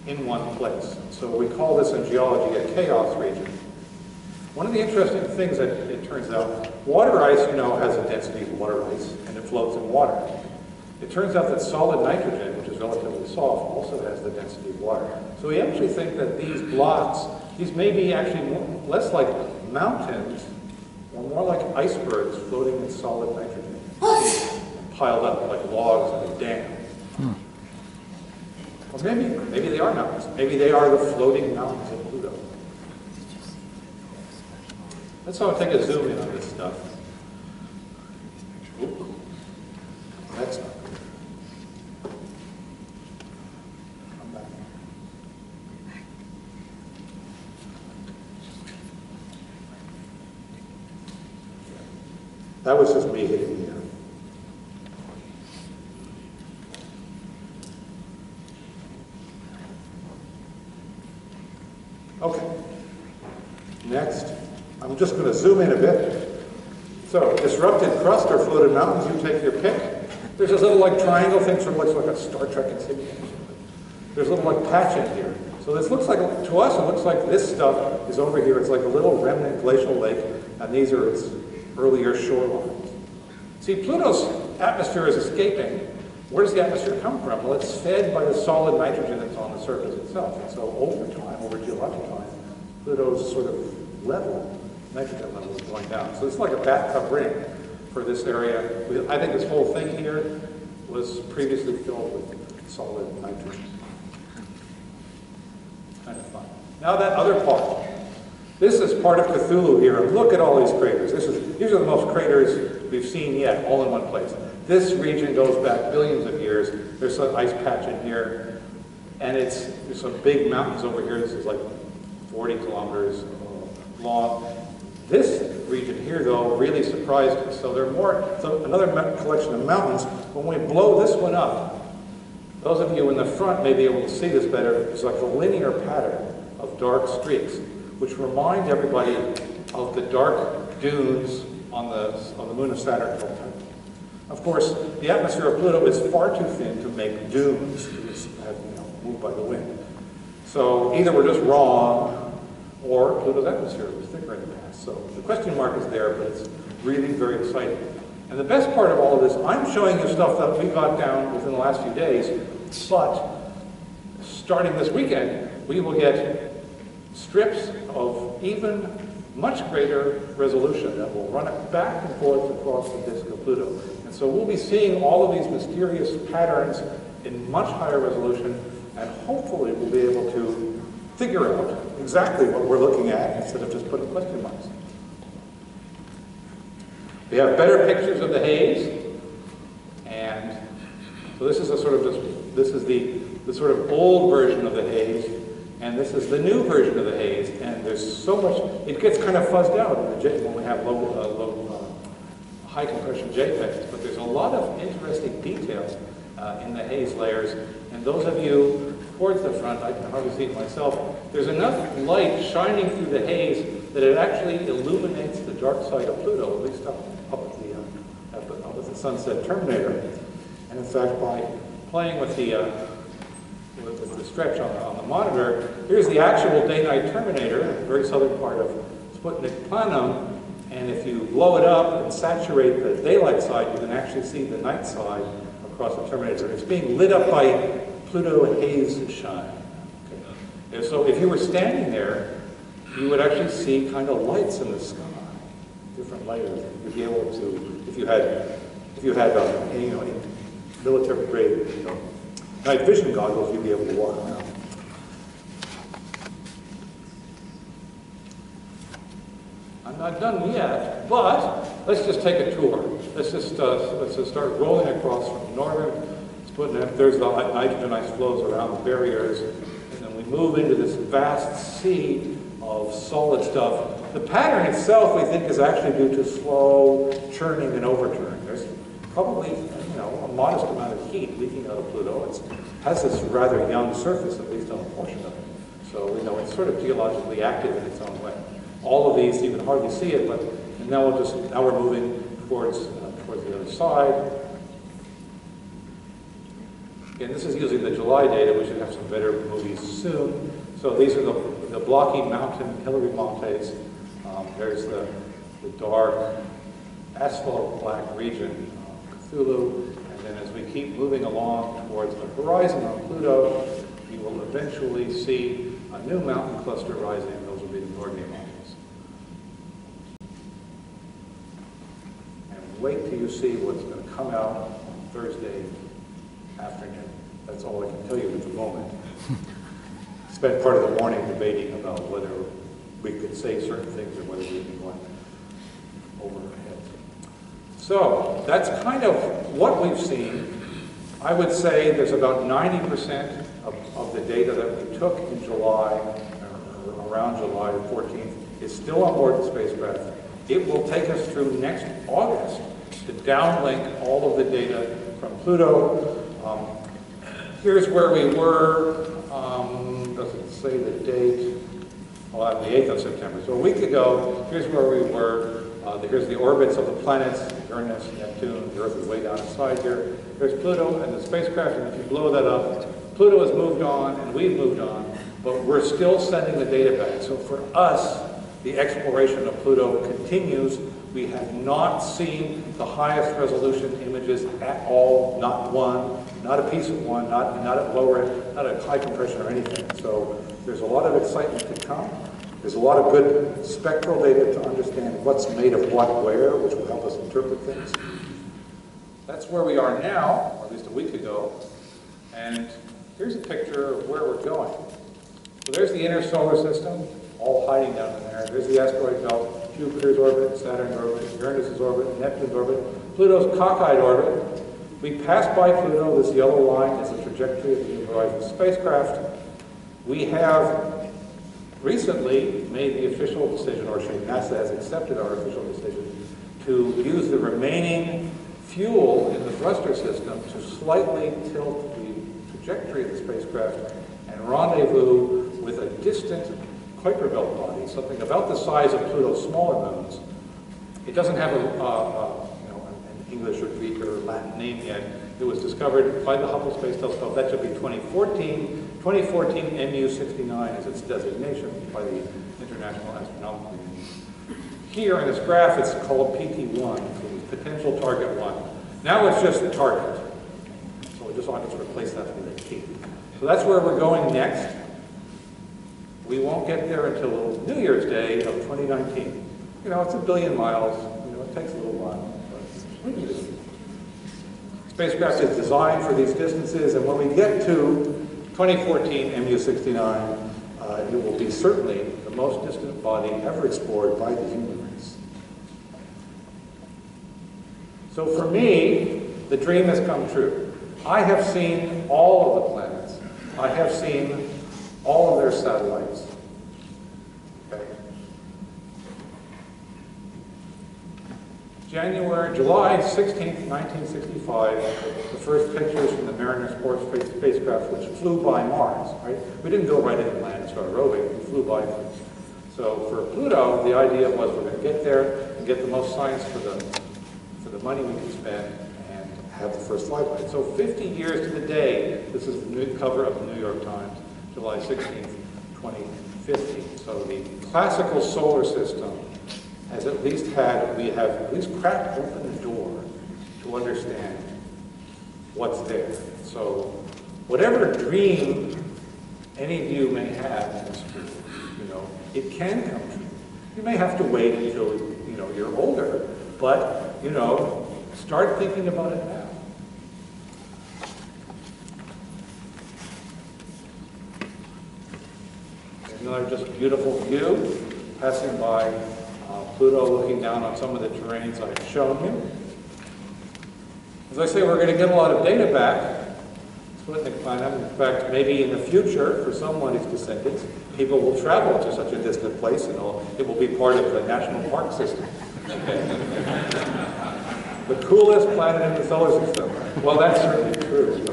in one place. So we call this in geology a chaos region. One of the interesting things that it turns out, water ice, you know, has a density of water ice and it floats in water. It turns out that solid nitrogen, which is relatively soft, also has the density of water. So we actually think that these blocks, these may be actually less like mountains, or more like icebergs floating in solid nitrogen, piled up like logs in a dam. Or maybe they are mountains. Maybe they are the floating mountains of Pluto. Let's take a zoom in on this stuff. Ooh. That's not good. Come back. That was just me hitting the air. Okay. Next, I'm just going to zoom in a bit. So, disrupted crust or floated mountains, you take your pick. There's this little like triangle thing, sort of looks like a Star Trek insignia. There's a little like patch in here. So this looks like, to us, it looks like this stuff is over here. It's like a little remnant glacial lake, and these are its earlier shorelines. See, Pluto's atmosphere is escaping. Where does the atmosphere come from? Well, it's fed by the solid nitrogen that's on the surface itself. And so over time, over geologic time, Pluto's sort of level, nitrogen level is going down. So it's like a bathtub ring for this area. I think this whole thing here was previously filled with solid nitrogen. Kind of fun. Now that other part. This is part of Cthulhu here, and look at all these craters. These are the most craters we've seen yet, all in one place. This region goes back billions of years. There's some ice patch in here, and there's some big mountains over here. This is like 40 kilometers long. This region here, though, really surprised us. So there are another collection of mountains. When we blow this one up, those of you in the front may be able to see this better. It's like a linear pattern of dark streaks, which remind everybody of the dark dunes on the moon of Saturn. Of course, the atmosphere of Pluto is far too thin to make dunes that move by the wind. So either we're just wrong, or Pluto's atmosphere was thicker in the past. So the question mark is there, but it's really very exciting. And the best part of all of this, I'm showing you stuff that we got down within the last few days, but starting this weekend, we will get strips of even much greater resolution that will run it back and forth across the disk of Pluto. And so we'll be seeing all of these mysterious patterns in much higher resolution, and hopefully we'll be able to figure out exactly what we're looking at instead of just putting question marks. We have better pictures of the haze, and so this is a sort of the sort of old version of the haze, and this is the new version of the haze. And there's so much; it gets kind of fuzzed out when we have high compression JPEGs. But there's a lot of interesting details in the haze layers. And those of you towards the front, I can hardly see it myself. There's enough light shining through the haze that it actually illuminates the dark side of Pluto, at least up at the sunset terminator. And in fact, by playing with the stretch on the monitor, here's the actual day-night terminator, the very southern part of Sputnik Planum, And if you blow it up and saturate the daylight side, you can actually see the night side across the terminator. It's being lit up by Pluto haze shine. Okay. And so if you were standing there, you would actually see kind of lights in the sky, different layers. You'd be able to, if you had military grade night vision goggles, you'd be able to walk around. I'm not done yet, but let's just take a tour. Let's just start rolling across from northern. There's the nitrogen ice flows around the barriers, and then we move into this vast sea of solid stuff. The pattern itself, we think, is actually due to slow churning and overturning. There's probably, a modest amount of heat leaking out of Pluto. It has this rather young surface, at least on a portion of it. So we know it's sort of geologically active in its own way. All of these, you can hardly see it, but now we're moving towards the other side. Again, this is using the July data. We should have some better movies soon. So these are the blocky mountain Hillary Montes. There's the dark asphalt black region, Cthulhu. And then as we keep moving along towards the horizon on Pluto, you will eventually see a new mountain cluster rising. Those will be the Norgay Mountains. And wait till you see what's going to come out on Thursday afternoon. That's all I can tell you at the moment. Spent part of the morning debating about whether we could say certain things or whether we'd be going over our heads. So that's kind of what we've seen. I would say there's about 90% of the data that we took in July, or around July 14th, is still on board the spacecraft. It will take us through next August to downlink all of the data from Pluto. Here's where we were. Doesn't say the date. Well, on the 8th of September. So a week ago, here's where we were. Here's the orbits of the planets, Uranus, Neptune. The Earth is way down inside here. There's Pluto and the spacecraft, and if you blow that up, Pluto has moved on and we've moved on, but we're still sending the data back. So for us, the exploration of Pluto continues. We have not seen the highest resolution images at all, not one, not a piece of one, not at lower, not at high compression or anything. So there's a lot of excitement to come. There's a lot of good spectral data to understand what's made of what where, which will help us interpret things. That's where we are now, or at least a week ago. And here's a picture of where we're going. So there's the inner solar system, all hiding down in there. There's the asteroid belt. Jupiter's orbit, Saturn's orbit, Uranus's orbit, Neptune's orbit, Pluto's cockeyed orbit. We passed by Pluto. This yellow line is the trajectory of the New Horizons spacecraft. We have recently made the official decision, or NASA has accepted our official decision, to use the remaining fuel in the thruster system to slightly tilt the trajectory of the spacecraft and rendezvous with a distant Kuiper belt body, something about the size of Pluto's smaller moons. It doesn't have an English or Greek or Latin name yet. It was discovered by the Hubble Space Telescope. That should be 2014. 2014 MU69 is its designation by the International Astronomical Union. Here in this graph, it's called PT1, so potential target 1. Now it's just the target. So we just want to replace that with a T. So that's where we're going next. We won't get there until New Year's Day of 2019. It's 1 billion miles. It takes a little while, but we can do it. Spacecraft is designed for these distances, and when we get to 2014 MU69, it will be certainly the most distant body ever explored by the human race. So for me, the dream has come true. I have seen all of the planets. I have seen all of their satellites. Okay. July 16th, 1965, the first pictures from the Mariner spacecraft, which flew by Mars, right? We didn't go right into land and start roving, we flew by first. So for Pluto, the idea was we're going to get there and get the most science for the money we can spend and have the first flyby. So 50 years to the day, this is the new cover of the New York Times, July 16th, 2050. So the classical solar system has at least had, we have at least cracked open the door to understand what's there. So whatever dream any of you may have in this field, you know, it can come true. You may have to wait until, you know, you're older, but, you know, start thinking about it now. Another just beautiful view, passing by Pluto, looking down on some of the terrains I've shown you. As I say, we're going to get a lot of data back. In fact, maybe in the future, for somebody's descendants, people will travel to such a distant place and it will be part of the national park system. The coolest planet in the solar system. Well, that's certainly true.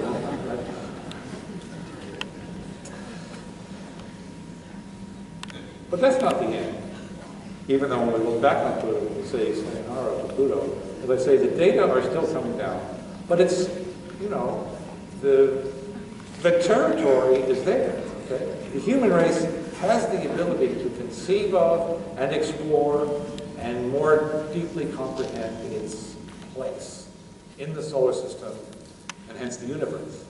But that's not the end. Even though when we look back on Pluto, we say sayonara to Pluto, as I say, the data are still coming down. But it's, you know, the territory is there. Okay? The human race has the ability to conceive of and explore and more deeply comprehend its place in the solar system and hence the universe.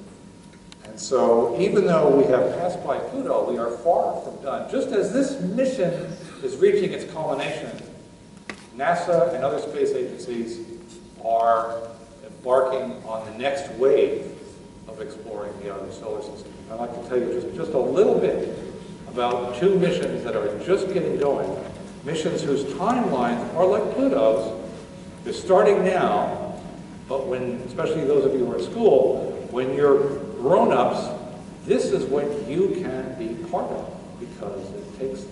And so even though we have passed by Pluto, we are far from done. Just as this mission is reaching its culmination, NASA and other space agencies are embarking on the next wave of exploring the outer solar system. I'd like to tell you just a little bit about two missions that are just getting going. Missions whose timelines are like Pluto's. They're starting now, but when, especially those of you who are in school, when you're grown-ups, this is what you can be part of, because it takes,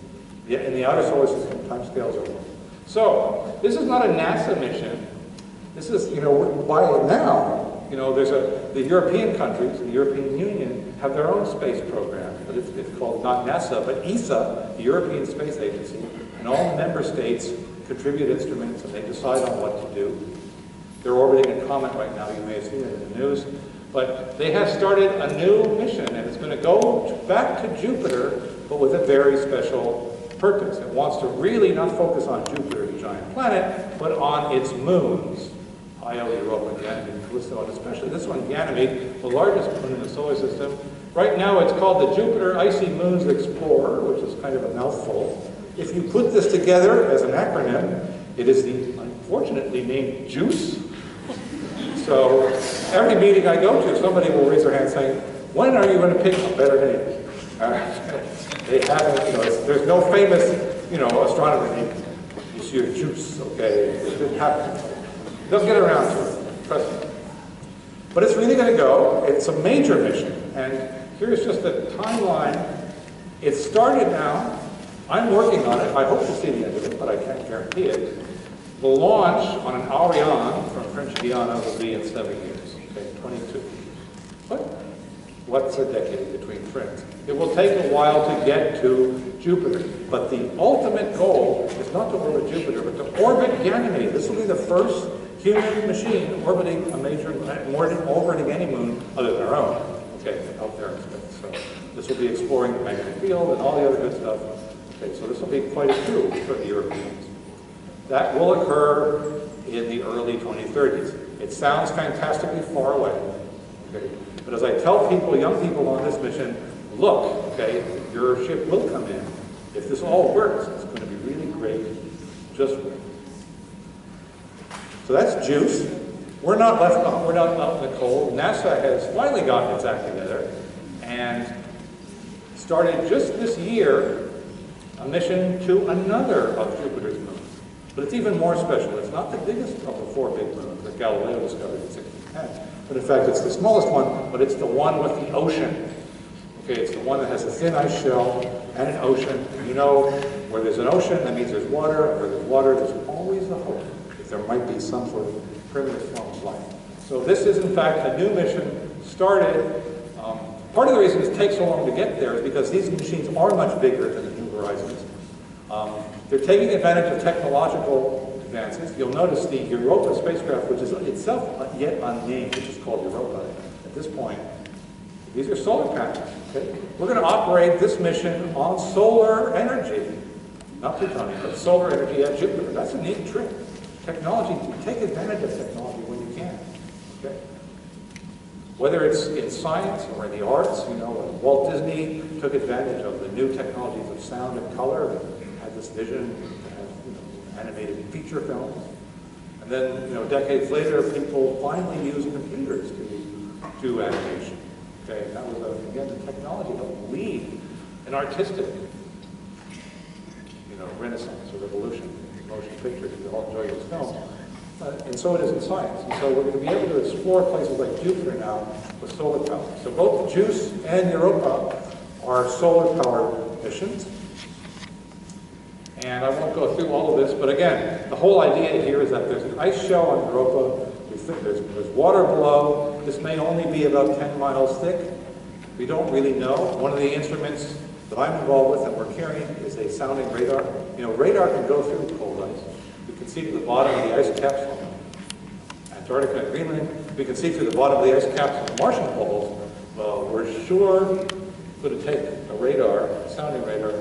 in the outer solar system, timescales are long. So, this is not a NASA mission. This is, you know, by now, you know, there's the European countries, the European Union, have their own space program, but it's called not NASA, but ESA, the European Space Agency, and all the member states contribute instruments and they decide on what to do. They're orbiting a comet right now, you may have seen it in the news, but they have started a new mission, and it's going to go back to Jupiter, but with a very special purpose. It wants to really not focus on Jupiter, the giant planet, but on its moons. Io, Europa, Ganymede, Callisto, and especially this one, Ganymede, the largest moon in the solar system. Right now it's called the Jupiter Icy Moons Explorer, which is kind of a mouthful. If you put this together as an acronym, it is the unfortunately named JUICE. So every meeting I go to, somebody will raise their hand saying, when are you going to pick a better name? They haven't, you know, there's no famous, you know, astronomer named Monsieur JUICE, okay? It didn't happen. They'll get around to it, trust me. But it's really going to go. It's a major mission. And here's just the timeline. It started now. I'm working on it. I hope to see the end of it, but I can't guarantee it. The launch on an Ariane from French Guiana will be in 7 years, okay, 22. But what's a decade between friends? It will take a while to get to Jupiter. But the ultimate goal is not to orbit Jupiter, but to orbit Ganymede. This will be the first human machine orbiting a major, orbiting any moon other than our own, okay, out there in space. So this will be exploring the magnetic field and all the other good stuff. Okay, so this will be quite a coup for the Europeans. That will occur in the early 2030s. It sounds fantastically far away, okay? But as I tell people, young people on this mission, look, okay, your ship will come in. If this all works, it's going to be really great. Just wait. So that's JUICE. We're not left out, we're not out in the cold. NASA has finally gotten its act together and started just this year a mission to another of Jupiter's moons. But it's even more special. It's not the biggest of the 4 big moons that Galileo discovered in 1610. But in fact, it's the smallest one, but it's the one with the ocean. Okay, it's the one that has a thin ice shell and an ocean. And you know, where there's an ocean, that means there's water. Where there's water, there's always the hope that there might be some sort of primitive form of life. So this is, in fact, a new mission started. Part of the reason it takes so long to get there is because these machines are much bigger than the New Horizons. They're taking advantage of technological advances. You'll notice the Europa spacecraft, which is itself yet unnamed, which is called Europa at this point. These are solar panels. Okay? We're going to operate this mission on solar energy. not plutonium, but solar energy at Jupiter. That's a neat trick. Technology, take advantage of technology when you can. Okay? Whether it's in science or in the arts, you know, Walt Disney took advantage of the new technologies of sound and color, and had this vision to have, you know, animated feature films. And then, you know, decades later, people finally used computers to do animation. Okay, and that was, again, the technology helped lead an artistic, you know, renaissance or revolution in motion pictures. We all enjoy this film. And so it is in science. And so we're going to be able to explore places like Jupiter now with solar power. So both JUICE and Europa are solar-powered missions. And I won't go through all of this, but again, the whole idea here is that there's an ice shell on Europa. We think there's water below. This may only be about 10 miles thick. We don't really know. One of the instruments that I'm involved with and we're carrying is a sounding radar. You know, radar can go through cold ice. We can see to the bottom of the ice caps on Antarctica and Greenland. We can see through the bottom of the ice caps on the Martian poles. Well, we're sure going to take a radar, a sounding radar,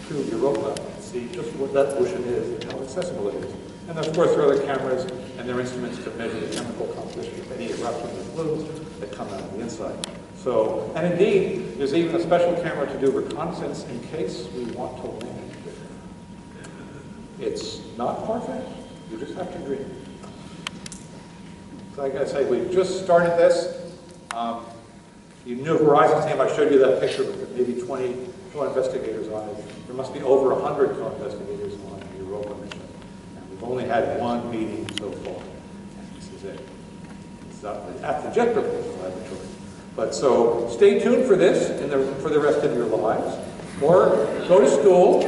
to Europa and see just what that ocean is and how accessible it is. And of course, there are other cameras and their instruments to measure the chemical composition of any eruptions and fluids that come out of the inside. So, and indeed, there's even a special camera to do reconnaissance in case we want to land there. It's not far-fetched. You just have to dream. So like I say, we've just started this. You knew Horizon's name. I showed you that picture with maybe 20 co-investigators on it. There must be over 100 co-investigators on the Europa mission. And we've only had one meeting so far. And this is it. It's at the Jet Propulsion Laboratory. But so stay tuned for this for the rest of your lives. Or go to school,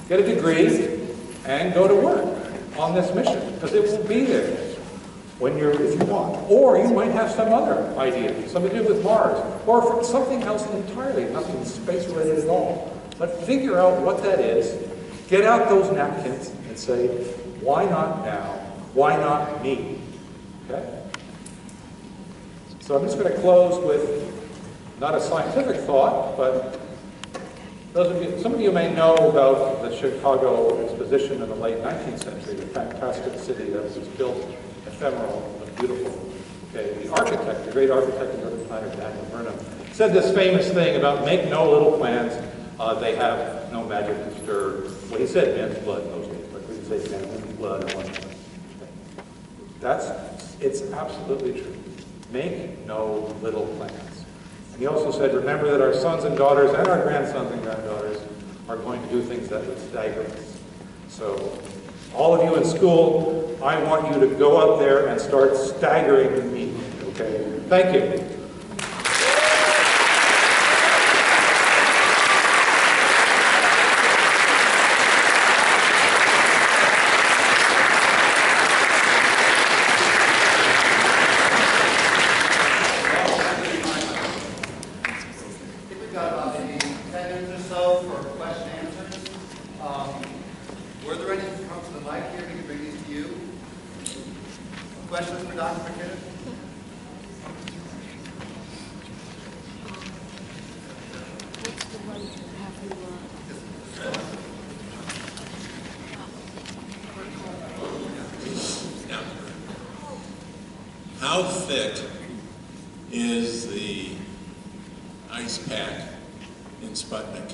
get a degree, and go to work on this mission. Because it will be there if you want. Or you might have some other idea, something to do with Mars, or for something else entirely, nothing space-related at all. But figure out what that is, get out those napkins, and say, why not now? Why not me? Okay? So I'm just going to close with not a scientific thought, but some of you may know about the Chicago Exposition in the late 19th century, the fantastic city that was built ephemeral but beautiful. Okay, the architect, the great architect of the planet, Daniel Burnham, said this famous thing about make no little plans, they have no magic to stir. Well, he said man's blood in those days, but we can say man's blood. It's absolutely true. Make no little plans. And he also said, remember that our sons and daughters and our grandsons and granddaughters are going to do things that would stagger us. So, all of you in school, I want you to go out there and start staggering me, okay? Thank you. Questions for Dr. McKinnon? What's the one to have you Now, how thick is the ice pack in Sputnik?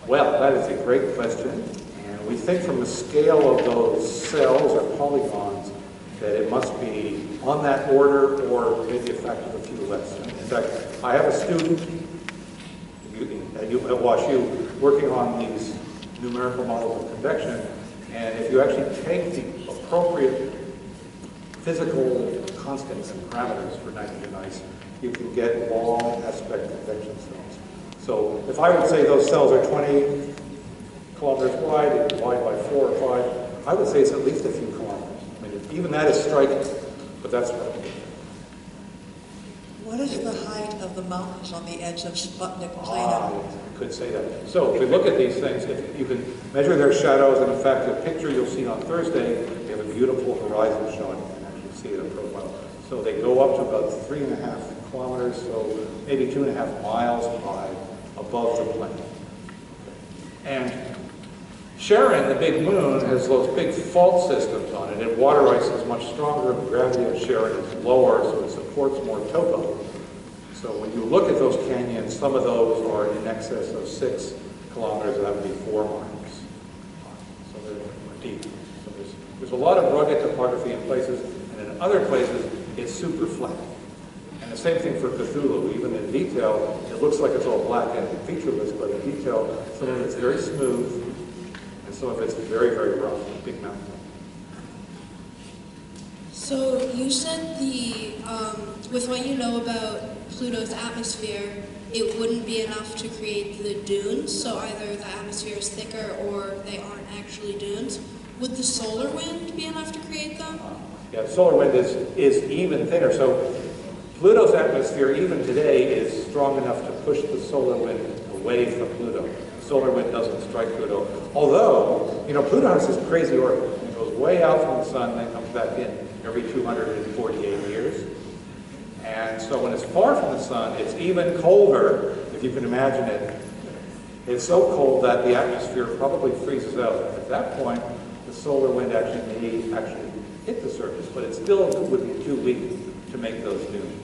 Well, that is a great question. And we think from the scale of those cells or polygons that it must be on that order or maybe a factor of a few less. In fact, I have a student at WashU working on these numerical models of convection, and if you actually take the appropriate physical constants and parameters for nitrogen ice, you can get long aspect convection cells. So if I would say those cells are 20 kilometers wide and divide by 4 or 5, I would say it's at least a few kilometers. I mean, even that is striking, but that's right. What is the height of the mountains on the edge of Sputnik Planet? I could say that. So if we look at these things, if you can measure their shadows, and in fact, the picture you'll see on Thursday, they have a beautiful horizon showing. You can actually see it in profile. So they go up to about 3.5 kilometers, so maybe 2.5 miles high above the planet. And Charon, the big moon, has those big fault systems on it, and water ice is much stronger, and the gravity of Charon is lower, so it supports more topo. So when you look at those canyons, some of those are in excess of 6 kilometers, that would be 4 miles. So they're deep. So there's a lot of rugged topography in places, and in other places, it's super flat. And the same thing for Cthulhu. Even in detail, it looks like it's all black and featureless, but in detail, some of it's very smooth, and some of it's very, very rough, big mountain. So you said with what you know about Pluto's atmosphere, it wouldn't be enough to create the dunes, so either the atmosphere is thicker or they aren't actually dunes. Would the solar wind be enough to create them? Yeah, the solar wind is even thinner. So Pluto's atmosphere, even today, is strong enough to push the solar wind away from Pluto. The solar wind doesn't strike Pluto. Although, Pluto has this crazy orbit. It goes way out from the sun and then comes back in every 248 years. And so when it's far from the sun, it's even colder, if you can imagine it. It's so cold that the atmosphere probably freezes out. At that point, the solar wind may hit the surface, but it still would be too weak to make those dunes.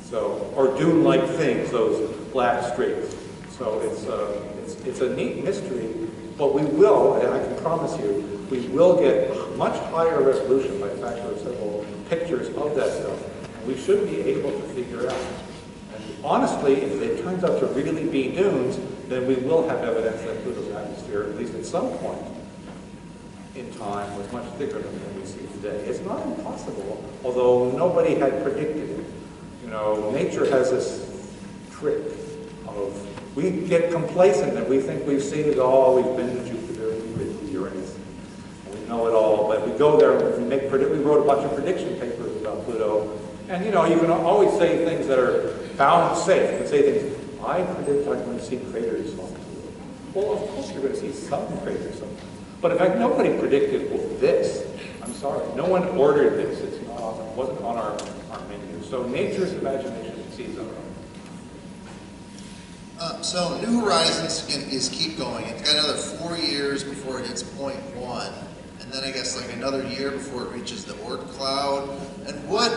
So, or dune-like things, those black streaks. So it's a neat mystery, but we will, and I can promise you, we will get much higher resolution by a factor of several pictures of that stuff. We should be able to figure out. And honestly, if it turns out to really be dunes, then we will have evidence that Pluto's atmosphere, at least at some point in time, was much thicker than what we see today. It's not impossible, although nobody had predicted it. Nature has this trick of, we get complacent and we think we've seen it all. We've been to Jupiter, we've been to Uranus, and we know it all. But we go there and we wrote a bunch of prediction papers about Pluto. And you can always say things that are found safe. You can say things, I predict I'm going to see craters on Pluto. Well, of course you're going to see some craters somewhere. But in fact, nobody predicted this. I'm sorry. No one ordered this. It wasn't on our menu. So nature's imagination sees our own. So New Horizons is keep going. It's got another 4 years before it hits point 1. And then I guess like another year before it reaches the Oort cloud. And what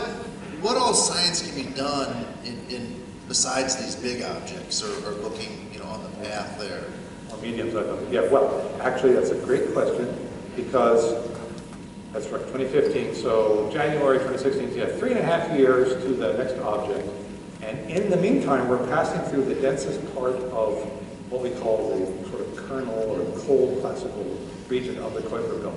all science can be done in besides these big objects or looking on the path there? Or mediums, I thought. Yeah, well, actually that's a great question because that's right, 2015. So January 2016, yeah, 3.5 years to the next object. And in the meantime, we're passing through the densest part of what we call the sort of kernel or cold classical region of the Kuiper Belt,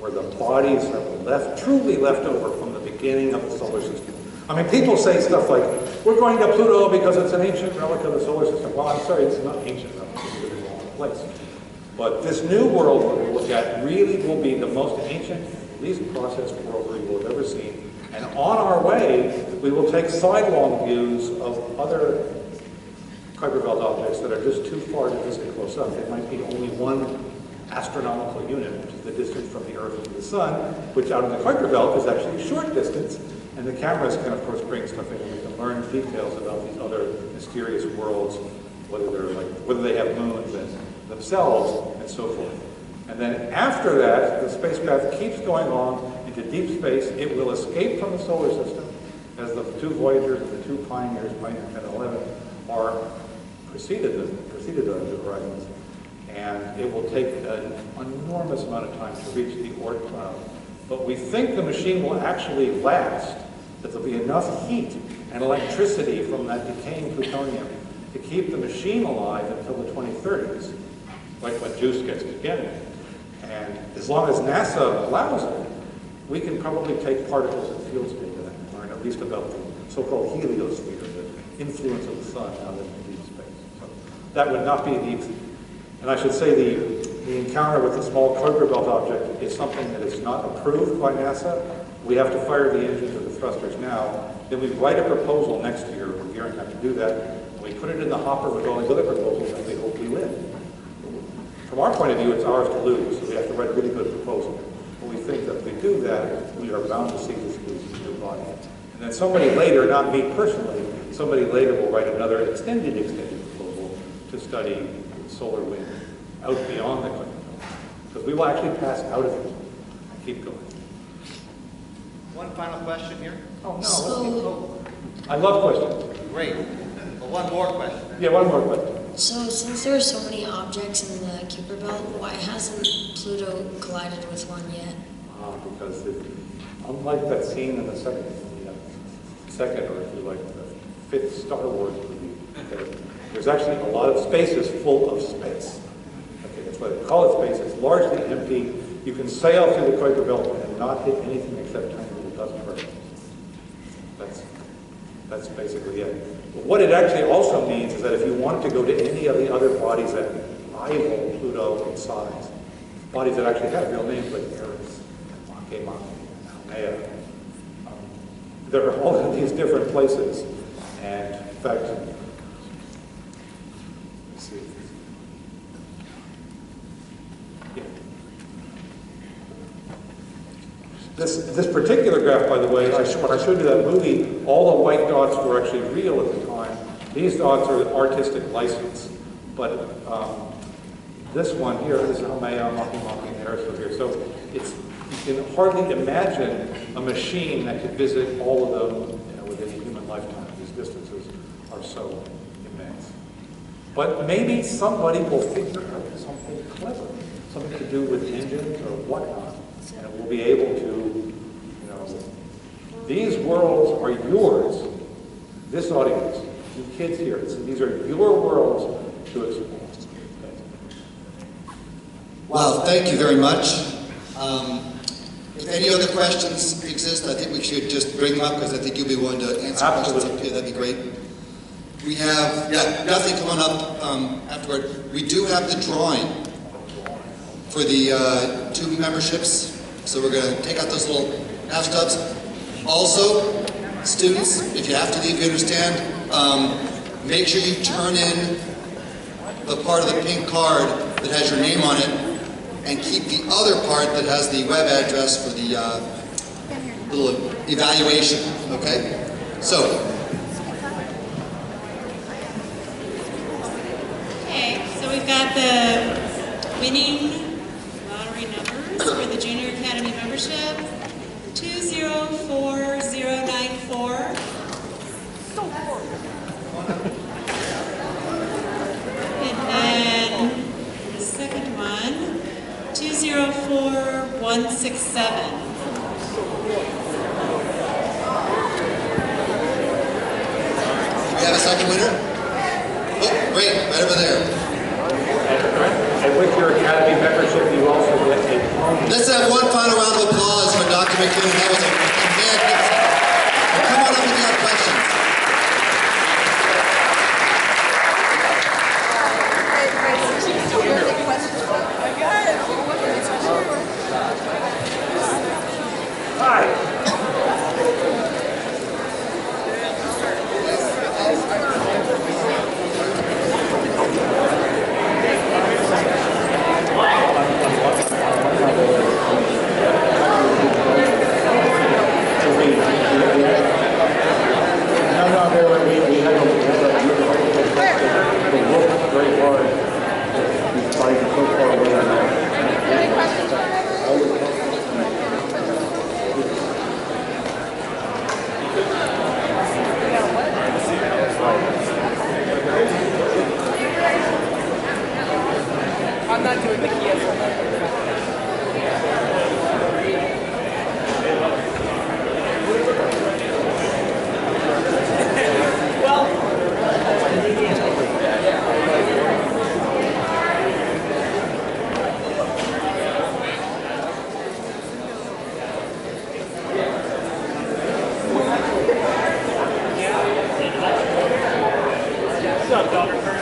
where the bodies are truly left over from the beginning of the solar system. I mean, people say stuff like, we're going to Pluto because it's an ancient relic of the solar system. Well, I'm sorry, it's not ancient relic, it's in the wrong place. But this new world we're going to look at really will be the most ancient, least processed world we will have ever seen. And on our way, we will take sidelong views of other Kuiper Belt objects that are just too far to visit close up. It might be only one astronomical unit, which is the distance from the Earth to the Sun, which out in the Kuiper Belt is actually a short distance. And the cameras can, of course, bring stuff in and we can learn details about these other mysterious worlds, whether they have moons themselves, and so forth. And then after that, the spacecraft keeps going on into deep space. It will escape from the solar system as the two Voyagers and the two Pioneers, Pioneer 10 and 11, are preceded the horizons. And it will take an enormous amount of time to reach the Oort cloud. But we think the machine will actually last, that there'll be enough heat and electricity from that decaying plutonium to keep the machine alive until the 2030s, like when JUICE gets together. And as long as NASA allows it, we can probably take particles and field data and learn at least about the so-called heliosphere, the influence of the sun out in deep space. So that would not be and I should say the encounter with the small Kuiper Belt object is something that is not approved by NASA. We have to fire the engines or the thrusters now. Then we write a proposal next year. We're gearing up to do that. And we put it in the hopper with all these other proposals and we hope we win. From our point of view, it's ours to lose. So we have to write a really good proposal. But we think that if we do that, we are bound to see this new body. And then somebody later, not me personally, somebody later will write another extended proposal to study solar wind out beyond the Kuiper Belt. because we will actually pass out of it and keep going. One final question here. Oh, no. So, I love questions. Great. Well, one more question. Yeah, one more question. so since there are so many objects in the Kuiper Belt, why hasn't Pluto collided with one yet? Because unlike that scene in the second, or if you like, the fifth Star Wars movie, okay, there's actually a lot of spaces full of space. Okay, that's why they call it space. It's largely empty. You can sail through the Kuiper Belt and not hit anything except tiny little dust particles. That's basically it. But what it actually also means is that if you wanted to go to any of the other bodies that rival Pluto in size, bodies that actually have real names like Eris, Makemake, and Haumea, there are all of these different places. And in fact, let's see. Yeah. This particular graph, by the way, when I showed you that movie, all the white dots were actually real at the time. These dots are artistic license. But this one here is Haumea, Makemake, and Eris was here. So you can hardly imagine a machine that could visit all of them within a human lifetime. These distances are so immense. But maybe somebody will figure out something clever, something to do with engines or whatnot, and we'll be able to, these worlds are yours. This audience, you kids here, these are your worlds to explore. Well, thank you very much. If any other questions exist, I think we should just bring them up because I think you'll be willing to answer questions up here. That'd be great. We have, nothing coming up afterward. We do have the drawing for the 2 memberships. So we're going to take out those little half stubs. Also, students, if you have to leave, you understand, make sure you turn in the part of the pink card that has your name on it, and keep the other part that has the web address for the little evaluation, okay? So. Okay, so we've got the winning lottery numbers for the Junior Academy membership. 204094. And then the second one. 204167. We have a second winner? Oh, great, right over there. And with your Academy membership, you also get a... Let's have one final round of applause for Dr. McKinnon. That was a man. Come on up if you have questions. What's up, Dr.